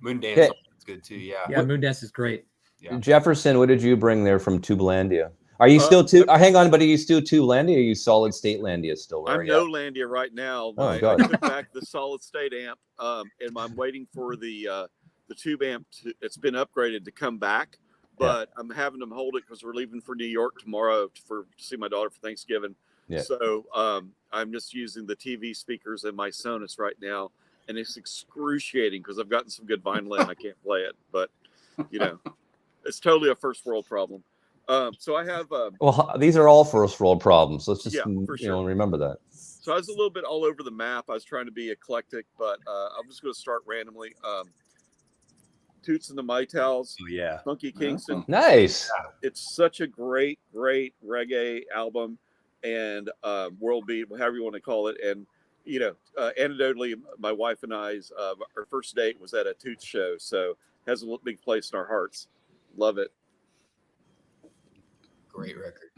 Moondance Okay. is good too. Yeah. Yeah, Moon Dance is great. Yeah. Jefferson, what did you bring there from Tubelandia? Are you still hang on, but are you still Tubelandia? Or are you solid state Landia still? Where I'm are you no at? Landia right now. Oh, I God. took back the solid state amp, and I'm waiting for the tube amp. It's been upgraded to come back, but I'm having them hold it because we're leaving for New York tomorrow to see my daughter for Thanksgiving. Yeah. So I'm just using the TV speakers and my Sonos right now, and it's excruciating because I've gotten some good vinyl and I can't play it, but it's totally a first world problem. So I have Well, these are all first world problems. Let's just Yeah, for sure. remember that. So I was a little bit all over the map. I was trying to be eclectic, but I'm just going to start randomly. Toots and the Maytals, Oh, yeah. Funky Kingston. Nice. It's such a great reggae album, and world beat, however you want to call it. And anecdotally, my wife and I's our first date was at a Toots show, so has a big place in our hearts. Love it. Great record.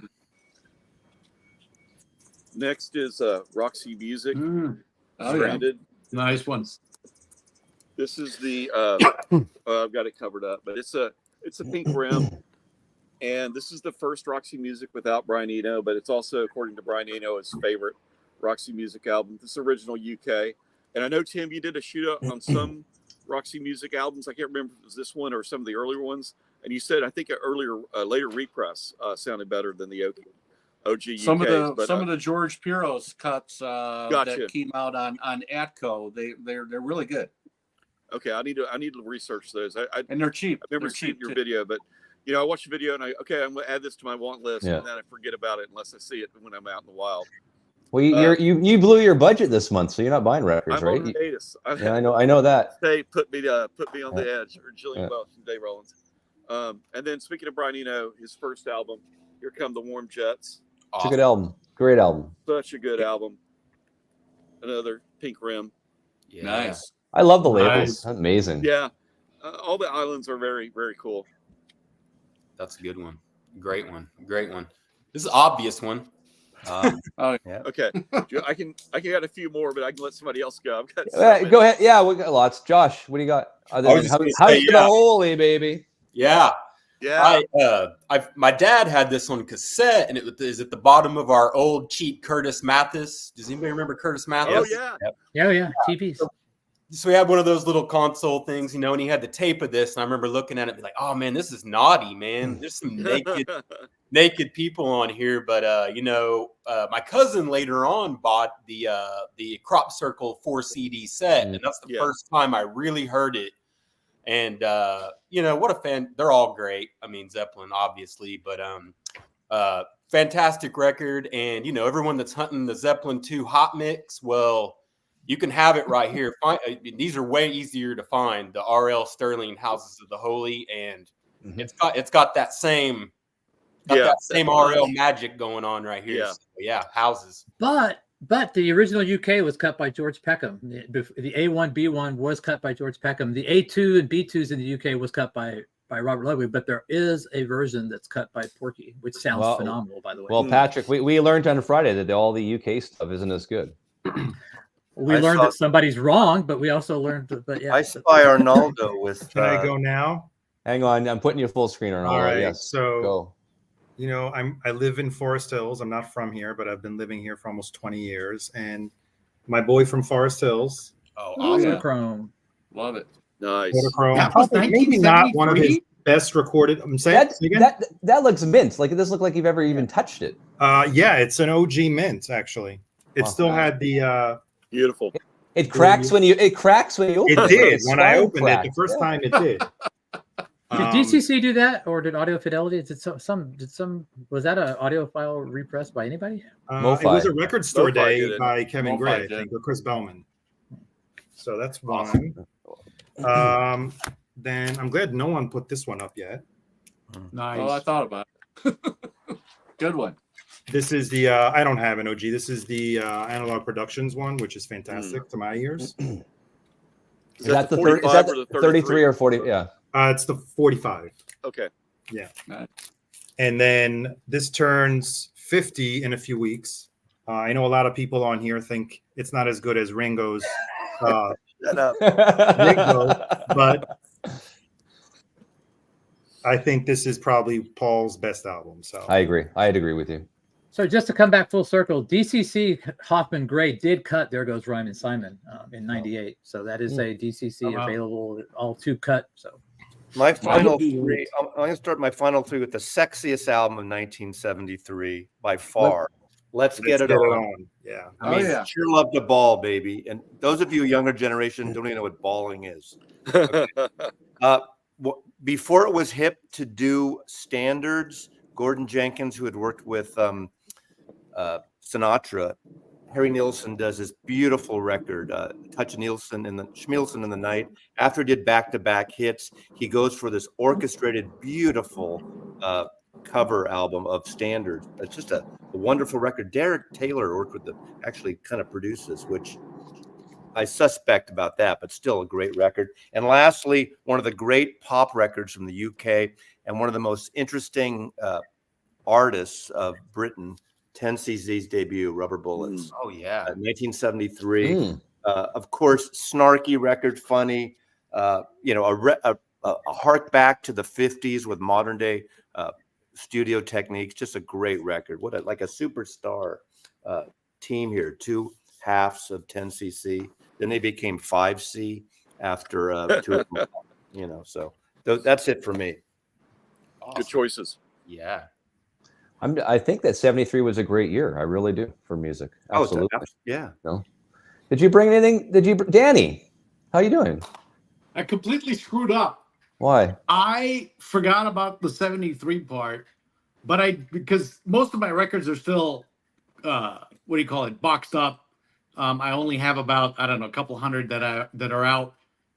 Next is Roxy Music, Oh, yeah. Stranded. Nice one. This is the I've got it covered up, but it's a pink rim, and this is the first Roxy Music without Brian Eno, but it's also, according to Brian Eno, his favorite Roxy Music album. This is original UK, and I know, Tim, you did a shootout on some Roxy Music albums. I can't remember if it was this one or some of the earlier ones, and you said I think an later repress sounded better than the OG Some UKs, of the George Piros cuts Gotcha. that came out on Atco, they're really good. Okay, I need to research those. And they're cheap. I've never They're seen cheap your too. video, but I watch the video and I'm going to add this to my want list, Yeah. and then I forget about it unless I see it when I'm out in the wild. Well, you blew your budget this month, so you're not buying records, I'm right? on hiatus. Yeah, I know that. They put me on the edge, or Jillian Welch and Dave Rollins. And then speaking of Brian Eno, his first album, Here Come the Warm Jets. It's a good album. Great album. Such a good album. Another pink rim. Yeah. Nice. I love the labels. Nice. That's amazing. Yeah, all the islands are very, very cool. That's a good one. Great one. Great one. This is an obvious one. Okay, I can add a few more, but I can let somebody else go. I've got so many. Go ahead. Yeah, we got lots. Josh, what do you got? Other I was than just gonna how's say, the yeah. holy baby? Yeah. Yeah. My dad had this on cassette, and it is at the bottom of our old cheap Curtis Mathis. Does anybody remember Curtis Mathis? Oh yeah. Yeah, TVs. So we had one of those little console things, and he had the tape of this, and I remember looking at it and be like, oh man, this is naughty, man. There's some naked people on here. But my cousin later on bought the Crop Circle 4 CD set, and that's the first time I really heard it. And what a fan. They're all great. I mean, Zeppelin, obviously, but fantastic record. And everyone that's hunting the Zeppelin 2 hot mix, well, you can have it right here. These are way easier to find. The RL Sterling Houses of the Holy, and it's got that same RL magic going on right here. Yeah. So, yeah, houses. But the original UK was cut by George Peckham. The A1, B1 was cut by George Peckham. The A2 and B2s in the UK was cut by Robert Ludwig, but there is a version that's cut by Porky, which sounds phenomenal, by the way. Well, Patrick, we learned on Friday that all the UK stuff isn't as good. We learned that somebody's wrong, but we also learned that. But yeah, I spy Arnaldo with. Can I go now? Hang on, I'm putting you full screen on. All right. Yes. So, go. I live in Forest Hills. I'm not from here, but I've been living here for almost 20 years. And my boy from Forest Hills, Oh, awesome. Chrome. Love it. Nice. Kodachrome, That was maybe not one of his 1973? best recorded. I'm saying That looks mint. Like it doesn't look like you've ever even touched it. yeah, it's an OG mint actually. It Wow. still had the. Beautiful. It cracks when you open It it. did It's when I spine opened it the cracked. first time. It did. Did DCC do that, or did Audio Fidelity? Was that an audiophile repress by anybody? It MoFi. was a record store MoFi day did it. by Kevin MoFi Gray, I did. think, or Chris Bellman. So that's Awesome. one. Then I'm glad no one put this one up yet. Nice. Well, I thought about it. Good one. This is the I don't have an OG. This is the Analog Productions one, which is fantastic to my ears. Is Is that the 45 is that or the 33 or 40? Yeah. It's the 45. Okay. And then this turns 50 in a few weeks. I know a lot of people on here think it's not as good as Ringo's Shut up. Ringo, but I think this is probably Paul's best album. So I agree. I'd agree with you. So just to come back full circle, DCC Hoffman Gray did cut There Goes Rhyme and Simon in '98. So that is a DCC wow. available, all two cut. So My final three. I'm going to start my final three with the sexiest album of 1973 by far. Let's get it on. Yeah. I mean, yeah. sure love the ball, baby. And those of you younger generation don't even know what balling is. Before it was hip to do standards, Gordon Jenkins, who had worked with Sinatra, Harry Nilsson does this beautiful record, Touch Nielsen in the Schmielsen in the Night. After he did back-to-back hits, he goes for this orchestrated, beautiful cover album of standards. It's just a wonderful record. Derek Taylor worked with them, actually kind of produces, which I suspect about that, but still a great record. And lastly, one of the great pop records from the UK and one of the most interesting artists of Britain, 10cc's debut, Rubber Bullets. Oh yeah. 1973. Of course, snarky record, funny. You know, a hark back to the 50s with modern day studio techniques. Just a great record. What like a superstar team here. Two halves of 10cc. Then they became 5C after two of them. You know, so that's it for me. Good choices. Yeah. I think that 73 was a great year. I really do for music. Absolutely. Yeah. No. Did you bring anything? Danny, how you doing? I completely screwed up. Why? I forgot about the 73 part, but because most of my records are still what do you call it, boxed up. I only have about, I don't know, a couple hundred that are out,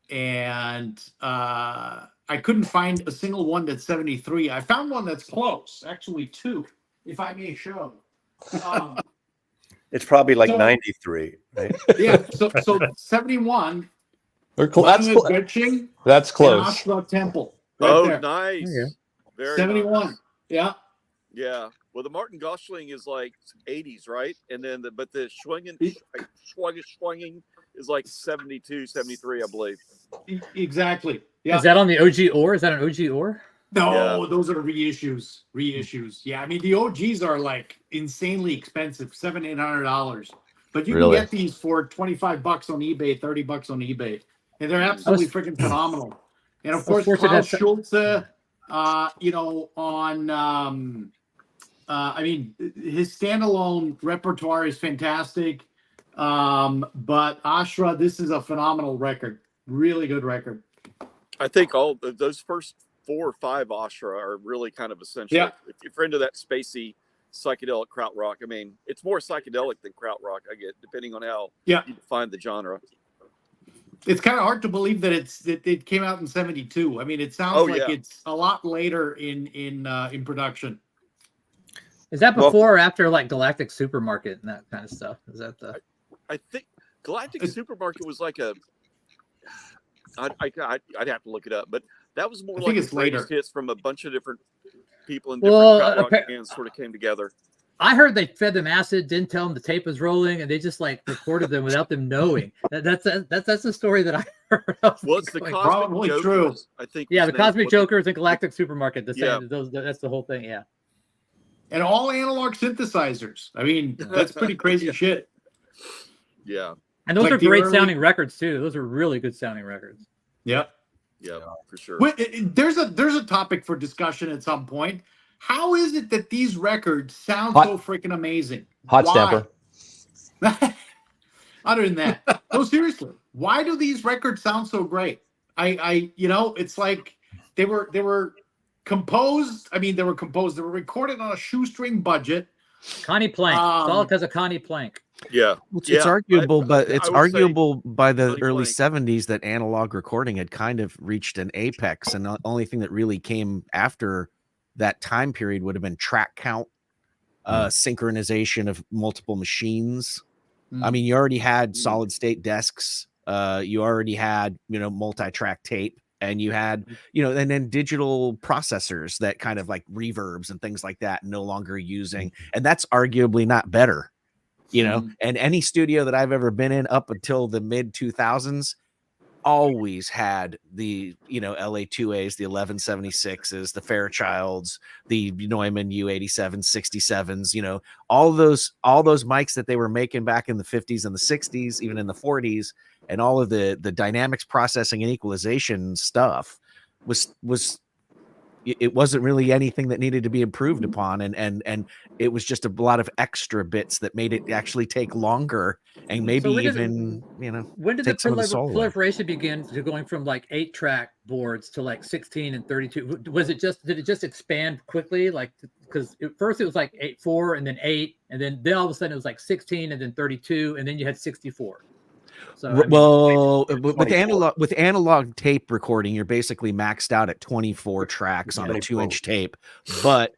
and I couldn't find a single one that's 73. I found one that's close, actually two, if I may show. It's probably like 93, right? Yeah, so 71. That's close. Ashra Temple. Right Oh, there. nice. Yeah. Very 71. nice. Yeah. Yeah. Well, the Martin Gosling is like 80s, right? And then but the swinging is like 72, 73, I believe. Exactly. Yeah. Is that on the OG or? Is that an OG or? No, those are reissues. Yeah, I mean the OGs are like insanely expensive, $700-800. But you Really? can get these for $25 on eBay, $30 on eBay, and they're absolutely freaking phenomenal. And of course, Klaus Schulze, you know, on I mean, his standalone repertoire is fantastic. But Ashra, this is a phenomenal record, really good record. I think all those first 4 or 5 Ashra are really kind of essential. Yeah. If you're into that spacey psychedelic krautrock, I mean, it's more psychedelic than krautrock, I get, depending on how you define the genre. It's kind of hard to believe that it came out in 72. I mean, it sounds like it's a lot later in production. Is that before or after like Galactic Supermarket and that kind of stuff? Is that the? I think Galactic Supermarket was like a. I'd have to look it up, but that was more like the greatest hits from a bunch of different people and different rock bands sort of came together. I heard they fed them acid, didn't tell them the tape was rolling, and they just like recorded them without them knowing. That's the story that I heard. Well, it's the Cosmic Jokers, I think. Yeah, the Cosmic Jokers and Galactic Supermarket. The same. That's the whole thing. Yeah. And all analog synthesizers. I mean, that's pretty crazy shit. Yeah. And those are great sounding records too. Those are really good sounding records. Yep. Yeah, for sure. There's a topic for discussion at some point. How is it that these records sound so freaking amazing? Hot Stamper. Other than that, no, seriously, why do these records sound so great? I you know, it's like they were composed. I mean, they were recorded on a shoestring budget. Connie Plank. It's all because of Connie Plank. Yeah. It's arguable, but it's arguable by the early Plank. 70s that analog recording had kind of reached an apex, and the only thing that really came after that time period would have been track count, synchronization of multiple machines. I mean, you already had solid state desks. You already had, multi-track tape, and you had, and then digital processors that kind of like reverbs and things like that, no longer using, and that's arguably not better, and any studio that I've ever been in up until the mid 2000s always had the, LA2As, the 1176s, the Fairchilds, the Neumann U87, 67s, all those mics that they were making back in the 50s and the 60s, even in the 40s, and all of the dynamics processing and equalization stuff was it wasn't really anything that needed to be improved upon, and it was just a lot of extra bits that made it actually take longer and maybe So when did even when did the take some of the soul away. proliferation begin to going from like 8-track boards to like 16 and 32? Did it just expand quickly? Like, because at first it was like 8/4 and then 8, and then all of a sudden it was like 16 and then 32, and then you had 64. So with analog tape recording, you're basically maxed out at 24 tracks on a 2-inch tape. But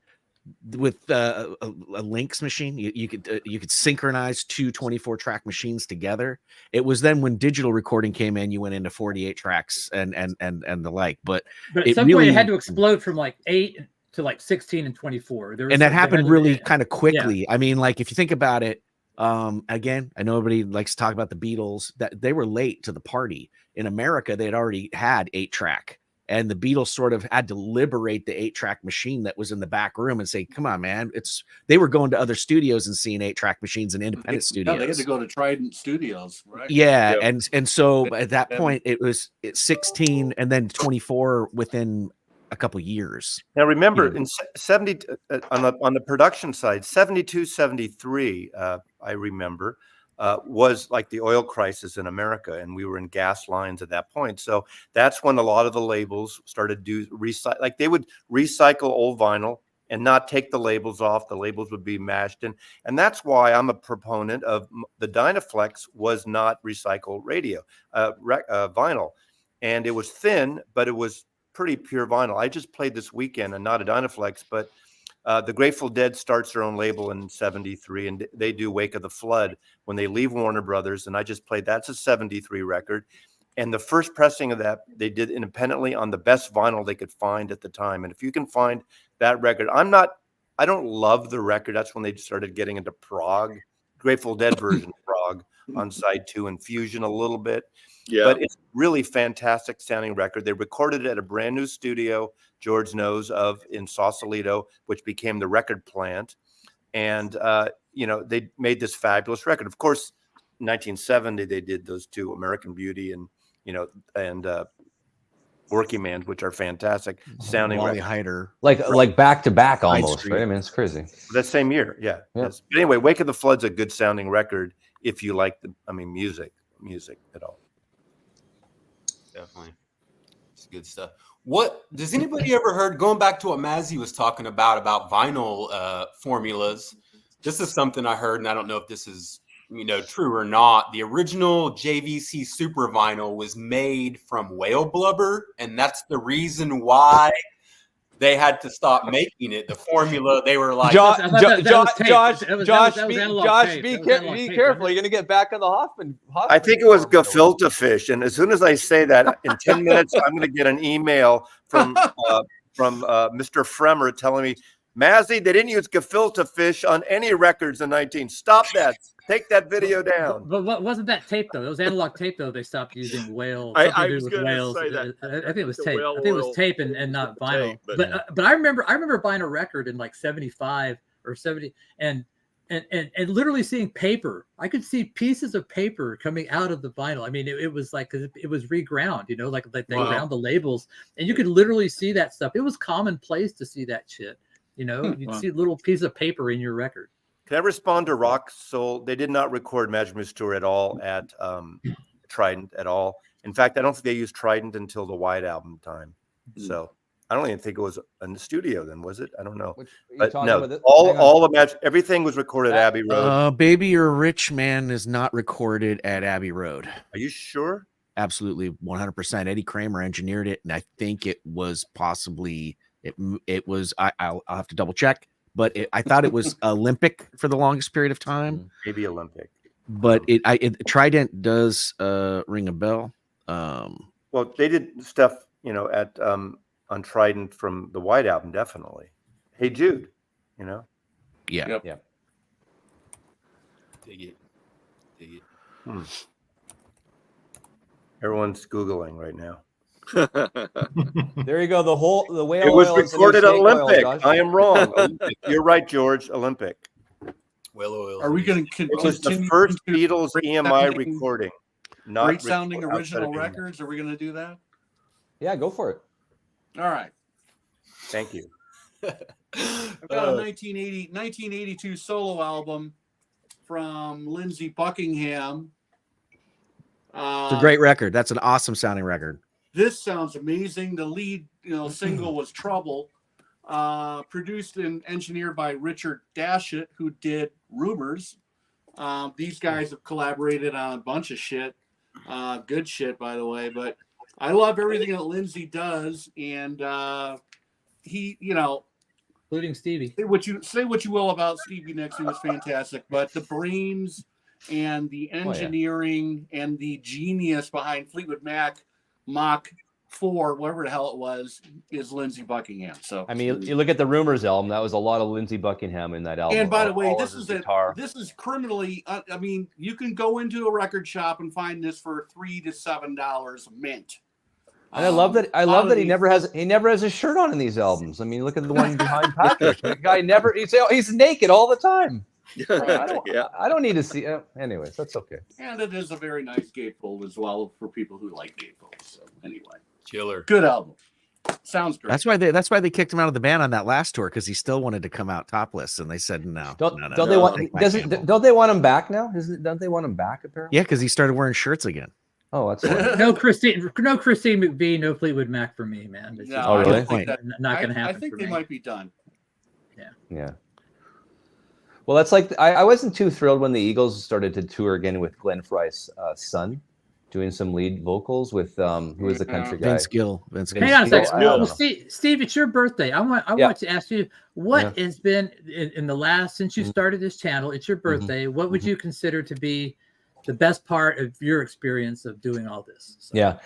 with a Lynx machine, you could synchronize two 24-track machines together. It was then when digital recording came in, you went into 48 tracks and the like. But at some point it had to explode from like 8 to like 16 and 24. And that happened really kind of quickly. Yeah. I mean, like if you think about it. Again, I know everybody likes to talk about the Beatles, that they were late to the party. In America, they had already had 8-track, and the Beatles sort of had to liberate the 8-track machine that was in the back room and say, come on, man. They were going to other studios and seeing 8-track machines in independent studios. They had to go to Trident Studios, right? Yeah. Yep. And so at that point it's 16 and then 24 within a couple years. Now remember, in 70 on the production side, 72, 73, I remember, was like the oil crisis in America, and we were in gas lines at that point. So that's when a lot of the labels started to recycle. Like they would recycle old vinyl and not take the labels off. The labels would be mashed in, and that's why I'm a proponent of the Dynaflex was not recycled vinyl, and it was thin, but it was pretty pure vinyl. I just played this weekend, and not a Dynaflex, but the Grateful Dead starts their own label in 73, and they do Wake of the Flood when they leave Warner Brothers, and I just played that's a 73 record. And the first pressing of that they did independently on the best vinyl they could find at the time. And if you can find that record, I don't love the record. That's when they started getting into prog, Grateful Dead version of prog on side 2, and fusion a little bit. Yeah, but it's really fantastic sounding record. They recorded it at a brand new studio, George knows of, in Sausalito, which became the Record Plant. And, they made this fabulous record. Of course, in 1970, they did those two, American Beauty and Working Man, which are fantastic sounding. Wally Hyder. Like back to back almost, right? I mean, it's crazy. That same year, yeah. But anyway, Wake of the Flood's a good sounding record if you like music at all. Definitely. It's good stuff. What does anybody ever heard, going back to what Mazzy was talking about vinyl formulas? This is something I heard, and I don't know if this is true or not. The original JVC Super Vinyl was made from whale blubber, and that's the reason why they had to stop making it. The formula, they were like, Josh, be careful. You're going to get back on the Hoffman. I think it was gefilte fish. And as soon as I say that, in 10 minutes, I'm going to get an email from Mr. Fremer telling me, Mazzy, they didn't use gefilte fish on any records in 19. Stop that. Take that video down. But what wasn't that tape though? It was analog tape though. They stopped using whale. I was going to say that. I think it was tape. I think it was tape and not vinyl. But I remember buying a record in like 75 or 70 and literally seeing paper. I could see pieces of paper coming out of the vinyl. I mean, it was like it was reground. Like they ground the labels, and you could literally see that stuff. It was commonplace to see that shit. You'd see a little piece of paper in your record. Can I respond to Rock Soul? They did not record Magic Moose Tour at all at Trident at all. In fact, I don't think they used Trident until the White Album time. So I don't even think it was in the studio then, was it? I don't know. But no, all of Magic, everything was recorded at Abbey Road. Baby You're a Rich Man is not recorded at Abbey Road. Are you sure? Absolutely, 100%. Eddie Kramer engineered it, and I think it was possibly it was. I'll have to double check. But I thought it was Olympic for the longest period of time. Maybe Olympic. But Trident does ring a bell. Well, they did stuff, at on Trident from the White Album, definitely. Hey Jude, Yeah. Yep. Yeah. Dig it. Everyone's Googling right now. There you go. The whale. It was recorded at Olympic. I am wrong. Olympic. You're right, George. Olympic. Whale oil. Are we going to continue? It was the first Beatles EMI recording. Not great sounding original records. Are we going to do that? Yeah, go for it. All right. Thank you. I've got a 1982 solo album from Lindsey Buckingham. It's a great record. That's an awesome sounding record. This sounds amazing. The lead, single was Trouble. Produced and engineered by Richard Dashit, who did Rumors. These guys have collaborated on a bunch of shit. Good shit, by the way. But I love everything that Lindsey does, and he, including Stevie. Say what you will about Stevie Nicks, he was fantastic. But the brains and the engineering and the genius behind Fleetwood Mac Mach 4, whatever the hell it was, is Lindsey Buckingham. So I mean, you look at the Rumors album. That was a lot of Lindsey Buckingham in that album. And by the way, all this of his is guitar. this is criminally. I mean, you can go into a record shop and find this for $3 to $7 mint. And I love that. I love that he never has a shirt on in these albums. I mean, look at the one behind Patrick. The guy never. He's naked all the time. I don't need to see. Anyways, that's okay. And it is a very nice gatefold as well for people who like gatefolds. So anyway, Chiller. Good album. Sounds great. That's why they kicked him out of the band on that last tour, because he still wanted to come out topless, and they said no. Don't they want him back now? Don't they want him back apparently? Yeah, because he started wearing shirts again. Oh, that's no Christine McVie, no Fleetwood Mac for me, man. No, oh, really? Not going to happen. I think for they me. might be done. Yeah. Well, that's like I wasn't too thrilled when the Eagles started to tour again with Glenn Fry's son, doing some lead vocals with who is the country guy? Vince Gill. Hang on a second. Well, Steve, it's your birthday. I want to ask you what has been in the last since you started this channel. It's your birthday. What would you consider to be the best part of your experience of doing all this? So. Yeah.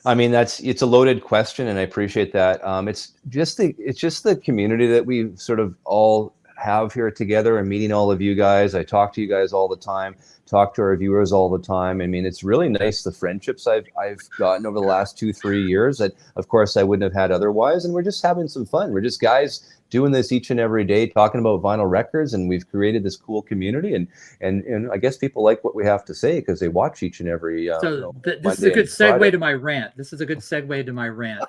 I mean, it's a loaded question, and I appreciate that. It's just the community that we sort of all have here together, and meeting all of you guys. I talk to you guys all the time, talk to our viewers all the time. I mean, it's really nice, the friendships I've gotten over the last 2-3 years that of course I wouldn't have had otherwise. And we're just having some fun. We're just guys doing this each and every day, talking about vinyl records, and we've created this cool community. And I guess people like what we have to say because they watch each and every. This is a good segue to my rant. This is a good segue to my rant.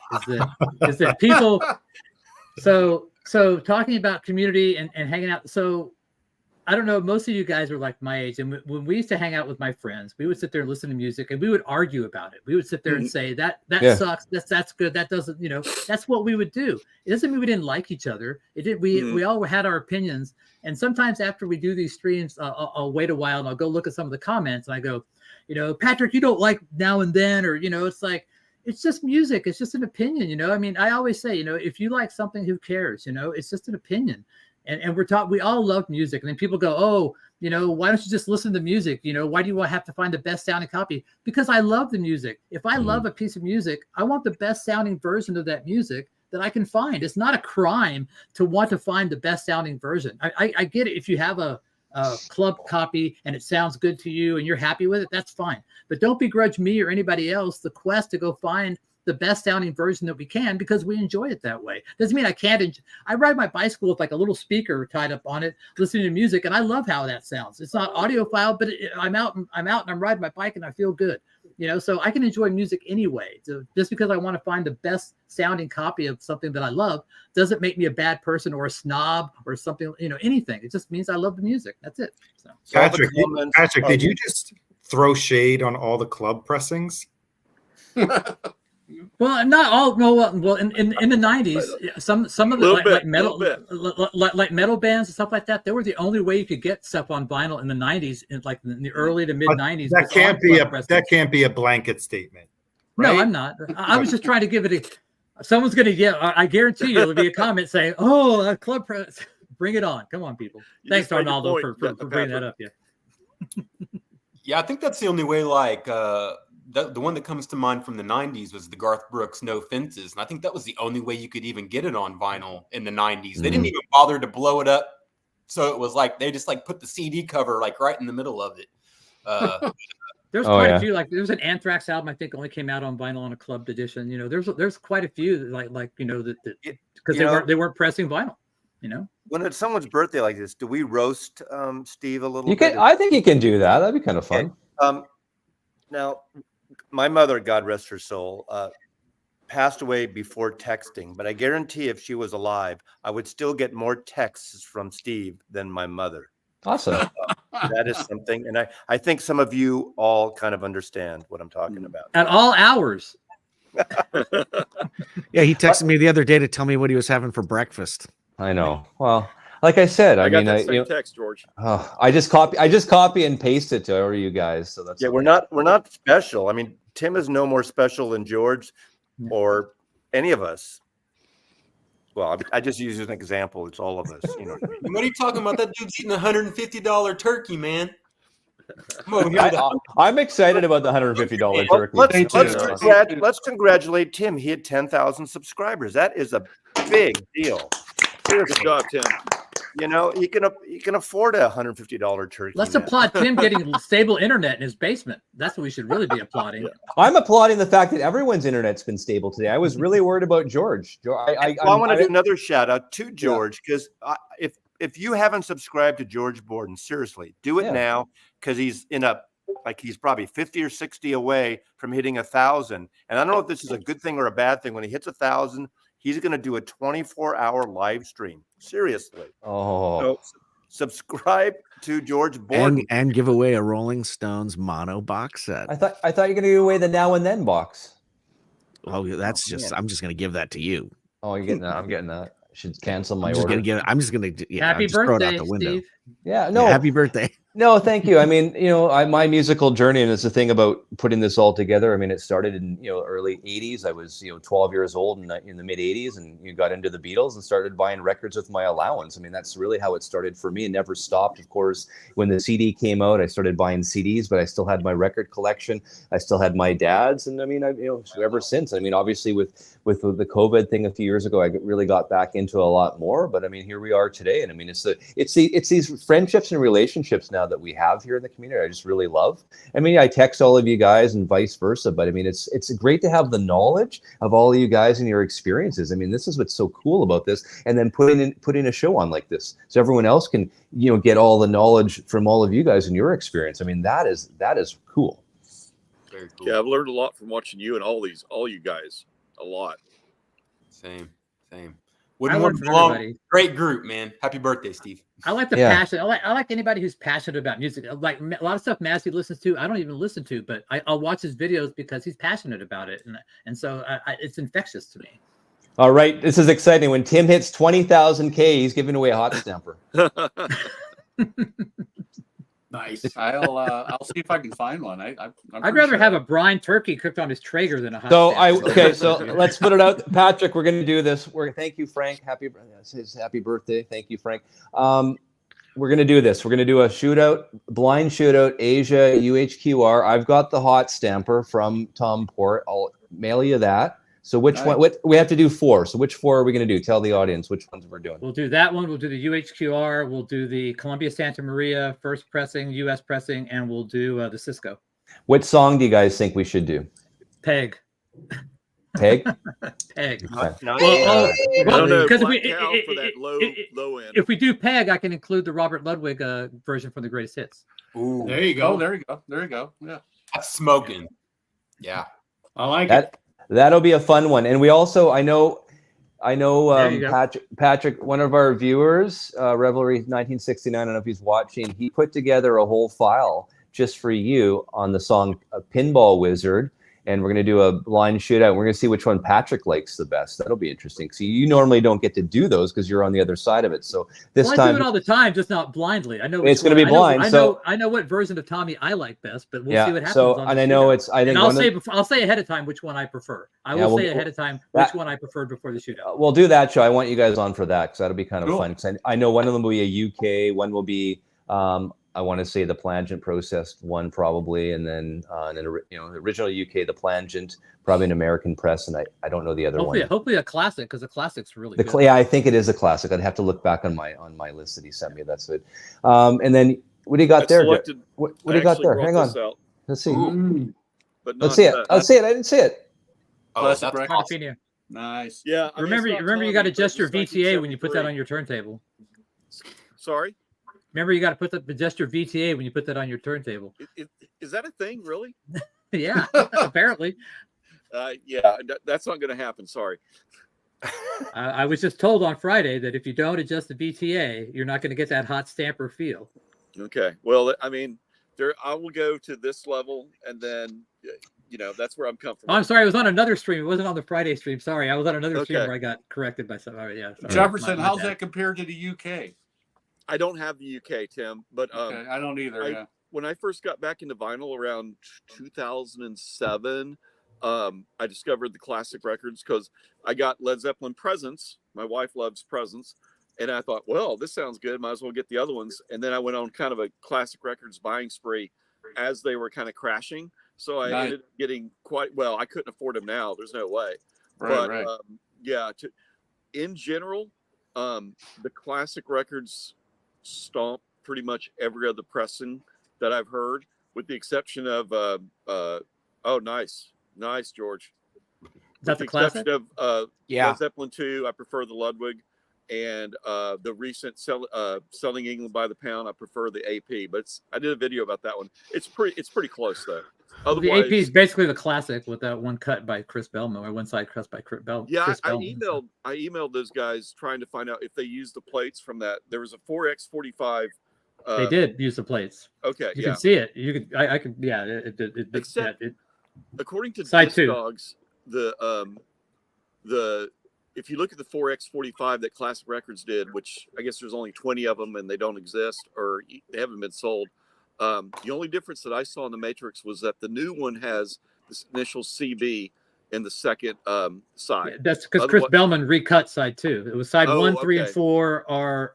Is that people? So talking about community and hanging out. So I don't know. Most of you guys are like my age, and when we used to hang out with my friends, we would sit there and listen to music, and we would argue about it. We would sit there and say that sucks. That's good. That doesn't. That's what we would do. It doesn't mean we didn't like each other. It did. We all had our opinions. And sometimes after we do these streams, I'll wait a while and I'll go look at some of the comments, and I go, Patrick, you don't like Now and Then, or it's like. It's just music. It's just an opinion, I mean, I always say, if you like something, who cares? It's just an opinion. And we're taught, we all love music. And then people go, oh, why don't you just listen to music? Why do you have to find the best sounding copy? Because I love the music. If I love a piece of music, I want the best sounding version of that music that I can find. It's not a crime to want to find the best sounding version. I get it. If you have a club copy and it sounds good to you and you're happy with it, that's fine. But don't begrudge me or anybody else the quest to go find the best sounding version that we can, because we enjoy it that way. Doesn't mean I can't. I ride my bicycle with like a little speaker tied up on it, listening to music, and I love how that sounds. It's not audiophile, but I'm out and I'm riding my bike and I feel good. So I can enjoy music anyway. So just because I want to find the best sounding copy of something that I love doesn't make me a bad person or a snob or something, anything. It just means I love the music. That's it. So Patrick, did you just throw shade on all the club pressings? Well, not all. Well, in the 90s, some of the like metal bands and stuff like that, they were the only way you could get stuff on vinyl in the 90s, in the early to mid 90s. That can't be a blanket statement. Right? No, I'm not. I was just trying to give it someone's going to yell. I guarantee you there'll be a comment saying, "Oh, a club press, bring it on! Come on, people!" Thanks, Arnaldo, for bringing that up. Yeah, I think that's the only way. Like the one that comes to mind from the 90s was the Garth Brooks No Fences. And I think that was the only way you could even get it on vinyl in the 90s. They didn't even bother to blow it up. So it was like they just like put the CD cover like right in the middle of it. There's quite a few. Like there was an Anthrax album I think only came out on vinyl on a clubbed edition. There's quite a few that because they weren't pressing vinyl. When it's someone's birthday like this, do we roast Steve a little bit? I think you can do that. That'd be kind of fun. Now, my mother, God rest her soul, passed away before texting, but I guarantee if she was alive, I would still get more texts from Steve than my mother. Awesome. That is something. And I think some of you all kind of understand what I'm talking about. At all hours. Yeah, he texted me the other day to tell me what he was having for breakfast. I know. Well, like I said, I got mean, that same text, George. I just copy and paste it to you guys. So that's Yeah, okay. we're not special. I mean, Tim is no more special than George or any of us. Well, I just use an example. It's all of us. You know what I mean? What are you talking about? That dude's eating a $150 turkey, man. I'm over here with I'm excited about the $150 Well, turkey. let's congratulate Tim. He had 10,000 subscribers. That is a big deal. Good job, Tim. You know, you can afford a $150 turkey. Let's now. applaud Tim getting stable internet in his basement. That's what we should really be applauding. I'm applauding the fact that everyone's internet's been stable today. I was really worried about George. I want to do another shout out to George because if you haven't subscribed to George Borden, seriously, do it now because he's he's probably 50 or 60 away from hitting 1,000. And I don't know if this is a good thing or a bad thing. When he hits 1,000, he's going to do a 24-hour live stream. Seriously. Oh. So subscribe to George Borden and give away a Rolling Stones mono box set. I thought you were going to give away the Now and Then box. Oh, I'm just going to give that to you. Oh, you're getting that. I'm getting that. I should cancel my order. I'm just going to happy just throw it birthday, out the window. Steve. Yeah, no. Happy birthday. No, thank you. I mean, my musical journey, and it's the thing about putting this all together. I mean, it started in early '80s. I was 12 years old in the mid '80s, and you got into the Beatles and started buying records with my allowance. I mean, that's really how it started for me. It never stopped. Of course, when the CD came out, I started buying CDs, but I still had my record collection. I still had my dad's, and I mean, ever since. I mean, obviously with the COVID thing a few years ago, I really got back into a lot more. But I mean, here we are today, and I mean, it's these friendships and relationships now that we have here in the community. I just really love. I mean, I text all of you guys and vice versa, but I mean, it's great to have the knowledge of all of you guys and your experiences. I mean, this is what's so cool about this, and then putting a show on like this, so everyone else can get all the knowledge from all of you guys and your experience. I mean, that is cool. Very cool. Yeah, I've learned a lot from watching you and all you guys. A lot. Same. I learned from everybody. Great group, man. Happy birthday, Steve. I like the passion. I like anybody who's passionate about music. Like a lot of stuff Massey listens to, I don't even listen to, but I'll watch his videos because he's passionate about it, and so it's infectious to me. All right, this is exciting. When Tim hits 20,000 K, he's giving away a hot stamper. Nice. I'll see if I can find one. I'd rather have a brine turkey cooked on his Traeger than a hot stamper. So let's put it out. Patrick, we're going to do this. Thank you, Frank. Happy birthday. Thank you, Frank. We're going to do this. We're going to do a shootout, blind shootout, Asia UHQR. I've got the hot stamper from Tom Port. I'll mail you that. So which one? What we have to do 4. So which 4 are we going to do? Tell the audience which ones we're doing. We'll do that one. We'll do the UHQR. We'll do the Columbia Santa Maria first pressing, US pressing, and we'll do the Cisco. What song do you guys think we should do? Peg. Peg. Peg. Okay. I don't know. Because if we do Peg, I can include the Robert Ludwig version from the Greatest Hits. Ooh. There you go. There you go. Yeah. That's smoking. Yeah. I like it. That'll be a fun one. And we also, I know Patrick, one of our viewers, Revelry 1969, I don't know if he's watching, he put together a whole file just for you on the song Pinball Wizard. And we're going to do a blind shootout. We're going to see which one Patrick likes the best. That'll be interesting. See, you normally don't get to do those because you're on the other side of it. So time, I do it all the time, just not blindly. I know it's going to be blind. I know what version of Tommy I like best, but we'll see what happens. So, and I know it's. I think I'll say ahead of time which one I prefer. I will say ahead of time which one I preferred before the shootout. We'll do that show. I want you guys on for that because that'll be kind of fun. Because I know one of them will be a UK, one will be. I want to say the plangent processed one probably, and then the original UK, the plangent, probably an American press, and I don't know the other one. Hopefully a classic because the classic's really good. Yeah, I think it is a classic. I'd have to look back on my list that he sent me. That's it. And then what do you got there? What do you got there? Hang on. Let's see. But let's see it. Let's see it. I didn't see it. Oh, that's awesome. Nice. Yeah. Remember, you got to adjust your VTA when you put that on your turntable. Sorry. Remember, you got to adjust your VTA when you put that on your turntable. Is that a thing, really? Yeah, apparently. That's not going to happen. Sorry. I was just told on Friday that if you don't adjust the VTA, you're not going to get that hot stamper feel. Okay. Well, I mean, I will go to this level, and then that's where I'm comfortable. Oh, I'm sorry. I was on another stream. It wasn't on the Friday stream. Sorry. I was on another stream where I got corrected by something. Right, yeah. Sorry. Jefferson, how's that compared to the UK? I don't have the UK, Tim, but I don't either. When I first got back into vinyl around 2007, I discovered the classic records because I got Led Zeppelin Presents. My wife loves Presents. And I thought, well, this sounds good. Might as well get the other ones. And then I went on kind of a classic records buying spree as they were kind of crashing. So I ended up getting I couldn't afford them now. There's no way. Right. In general, the classic records stomp pretty much every other pressing that I've heard, with the exception of nice, George. Is that the classic? Of Led Zeppelin 2, I prefer the Ludwig, and the recent Selling England by the Pound, I prefer the AP. But I did a video about that one. It's pretty close though. Otherwise, the AP is basically the classic with that one cut by Chris Bellman, or one side cut by Chris Bellman. Yeah, I emailed those guys trying to find out if they used the plates from that. There was a 4X45. They did use the plates. Okay, you can see it. You could, I could, yeah. According to Side two. Dogs, if you look at the 4X45 that Classic Records did, which I guess there's only 20 of them and they don't exist or they haven't been sold. The only difference that I saw in the Matrix was that the new one has this initial CB in the second side. Yeah, that's because Chris Bellman recut side 2. It was side 1, 3, and 4 are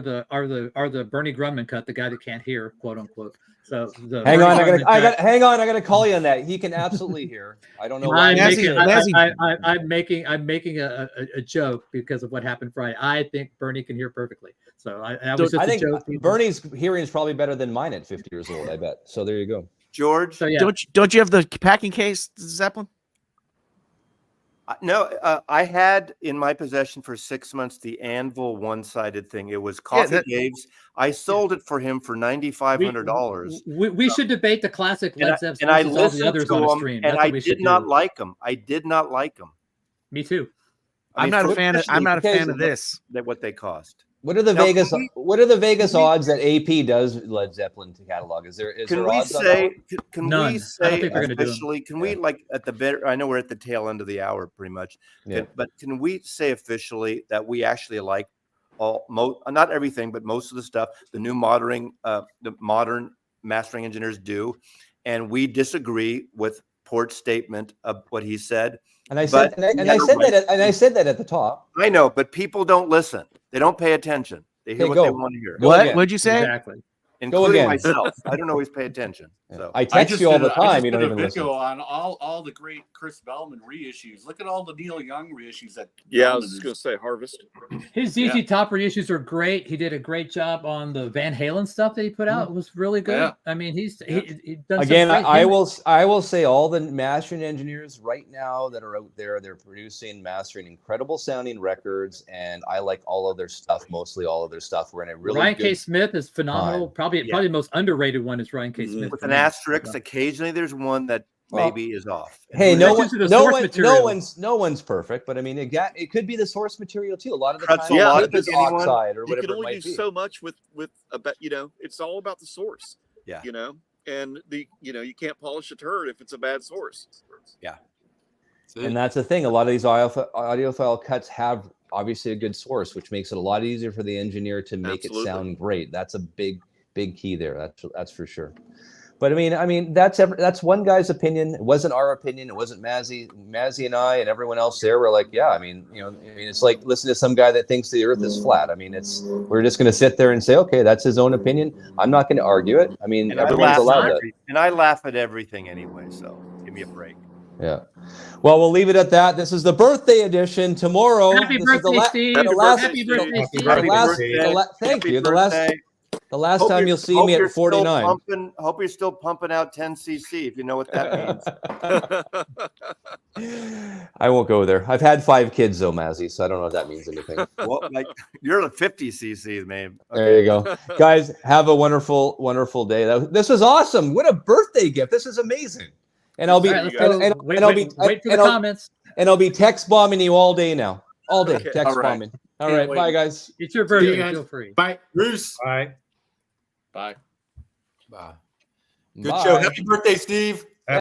the Bernie Grumman cut, the guy that can't hear, quote unquote. So hang on, I gotta call you on that. He can absolutely hear. I don't know why. I'm making a joke because of what happened Friday. I think Bernie can hear perfectly. So I think joke. Bernie's hearing is probably better than mine at 50 years old, I bet. So there you go. George. So, yeah. Don't you have the packing case, Zeppelin? No, I had in my possession for 6 months the Anvil one-sided thing. It was Coffee Dave's. I sold it for him for $9,500. We should debate the classic Led Zeppelin and I versus listened all the others to on the them, stream. and I did not like them. I did not like them. Me too. I'm not a fan of this. That what they cost. What are the Vegas odds that AP does Led Zeppelin to catalog? Can we say officially? Can we at the better? I know we're at the tail end of the hour, pretty much. Yeah. But can we say officially that we actually like not everything, but most of the stuff the modern mastering engineers do, and we disagree with Port's statement of what he said. And I said that at the top. I know, but people don't listen. They don't pay attention. They hear what they want to hear. What? What'd you say? Exactly. Including myself. I don't always pay attention. So I text you all the time. You don't even listen. On all the great Chris Bellman reissues. Look at all the Neil Young reissues that. Yeah, I was just going to say Harvest. His ZZ Top reissues are great. He did a great job on the Van Halen stuff that he put out. It was really good. Yeah. I mean, he done again. I will say all the mastering engineers right now that are out there, they're producing, mastering incredible sounding records, and I like all of their stuff. Mostly all of their stuff. We're in a really Ryan K. Smith is phenomenal. Probably the most underrated one is Ryan K. Smith. With an asterisk, occasionally there's one that maybe is off. Hey, no one's perfect, but I mean, it could be the source material too. A lot of the time, it's oxide or whatever. You can only do so much with it's all about the source. Yeah. And you can't polish a turd if it's a bad source. Yeah. And that's the thing. A lot of these audiophile cuts have obviously a good source, which makes it a lot easier for the engineer to make it sound great. That's a big key there. That's for sure. But I mean, that's one guy's opinion. It wasn't our opinion. It wasn't Mazzy and I and everyone else there were like, yeah, I mean, it's like listening to some guy that thinks the earth is flat. I mean, we're just going to sit there and say, okay, that's his own opinion. I'm not going to argue it. I mean, everyone's allowed that. And I laugh at everything anyway, so give me a break. Yeah. Well, we'll leave it at that. This is the birthday edition. Tomorrow. Happy birthday, Steve. Happy birthday, Steve. Thank you. The last time you'll see me at 49. Hope you're still pumping out 10 cc, if you know what that means. I won't go there. I've had 5 kids though, Mazzy, so I don't know if that means anything. Well, you're at 50 cc, man. Okay. There you go. Guys, have a wonderful, wonderful day. This was awesome. What a birthday gift. This is amazing. And I'll be All right, let's and, go. and, Wait, and I'll wait, be wait for the and I'll, comments. and I'll be text bombing you all day now. All day Okay, text all right. bombing. All Can't right, wait. bye guys. It's your See you birthday. guys. Feel free. Bye. Bruce. All right. Bye. Bye. Good Bye. show. Happy birthday, Steve.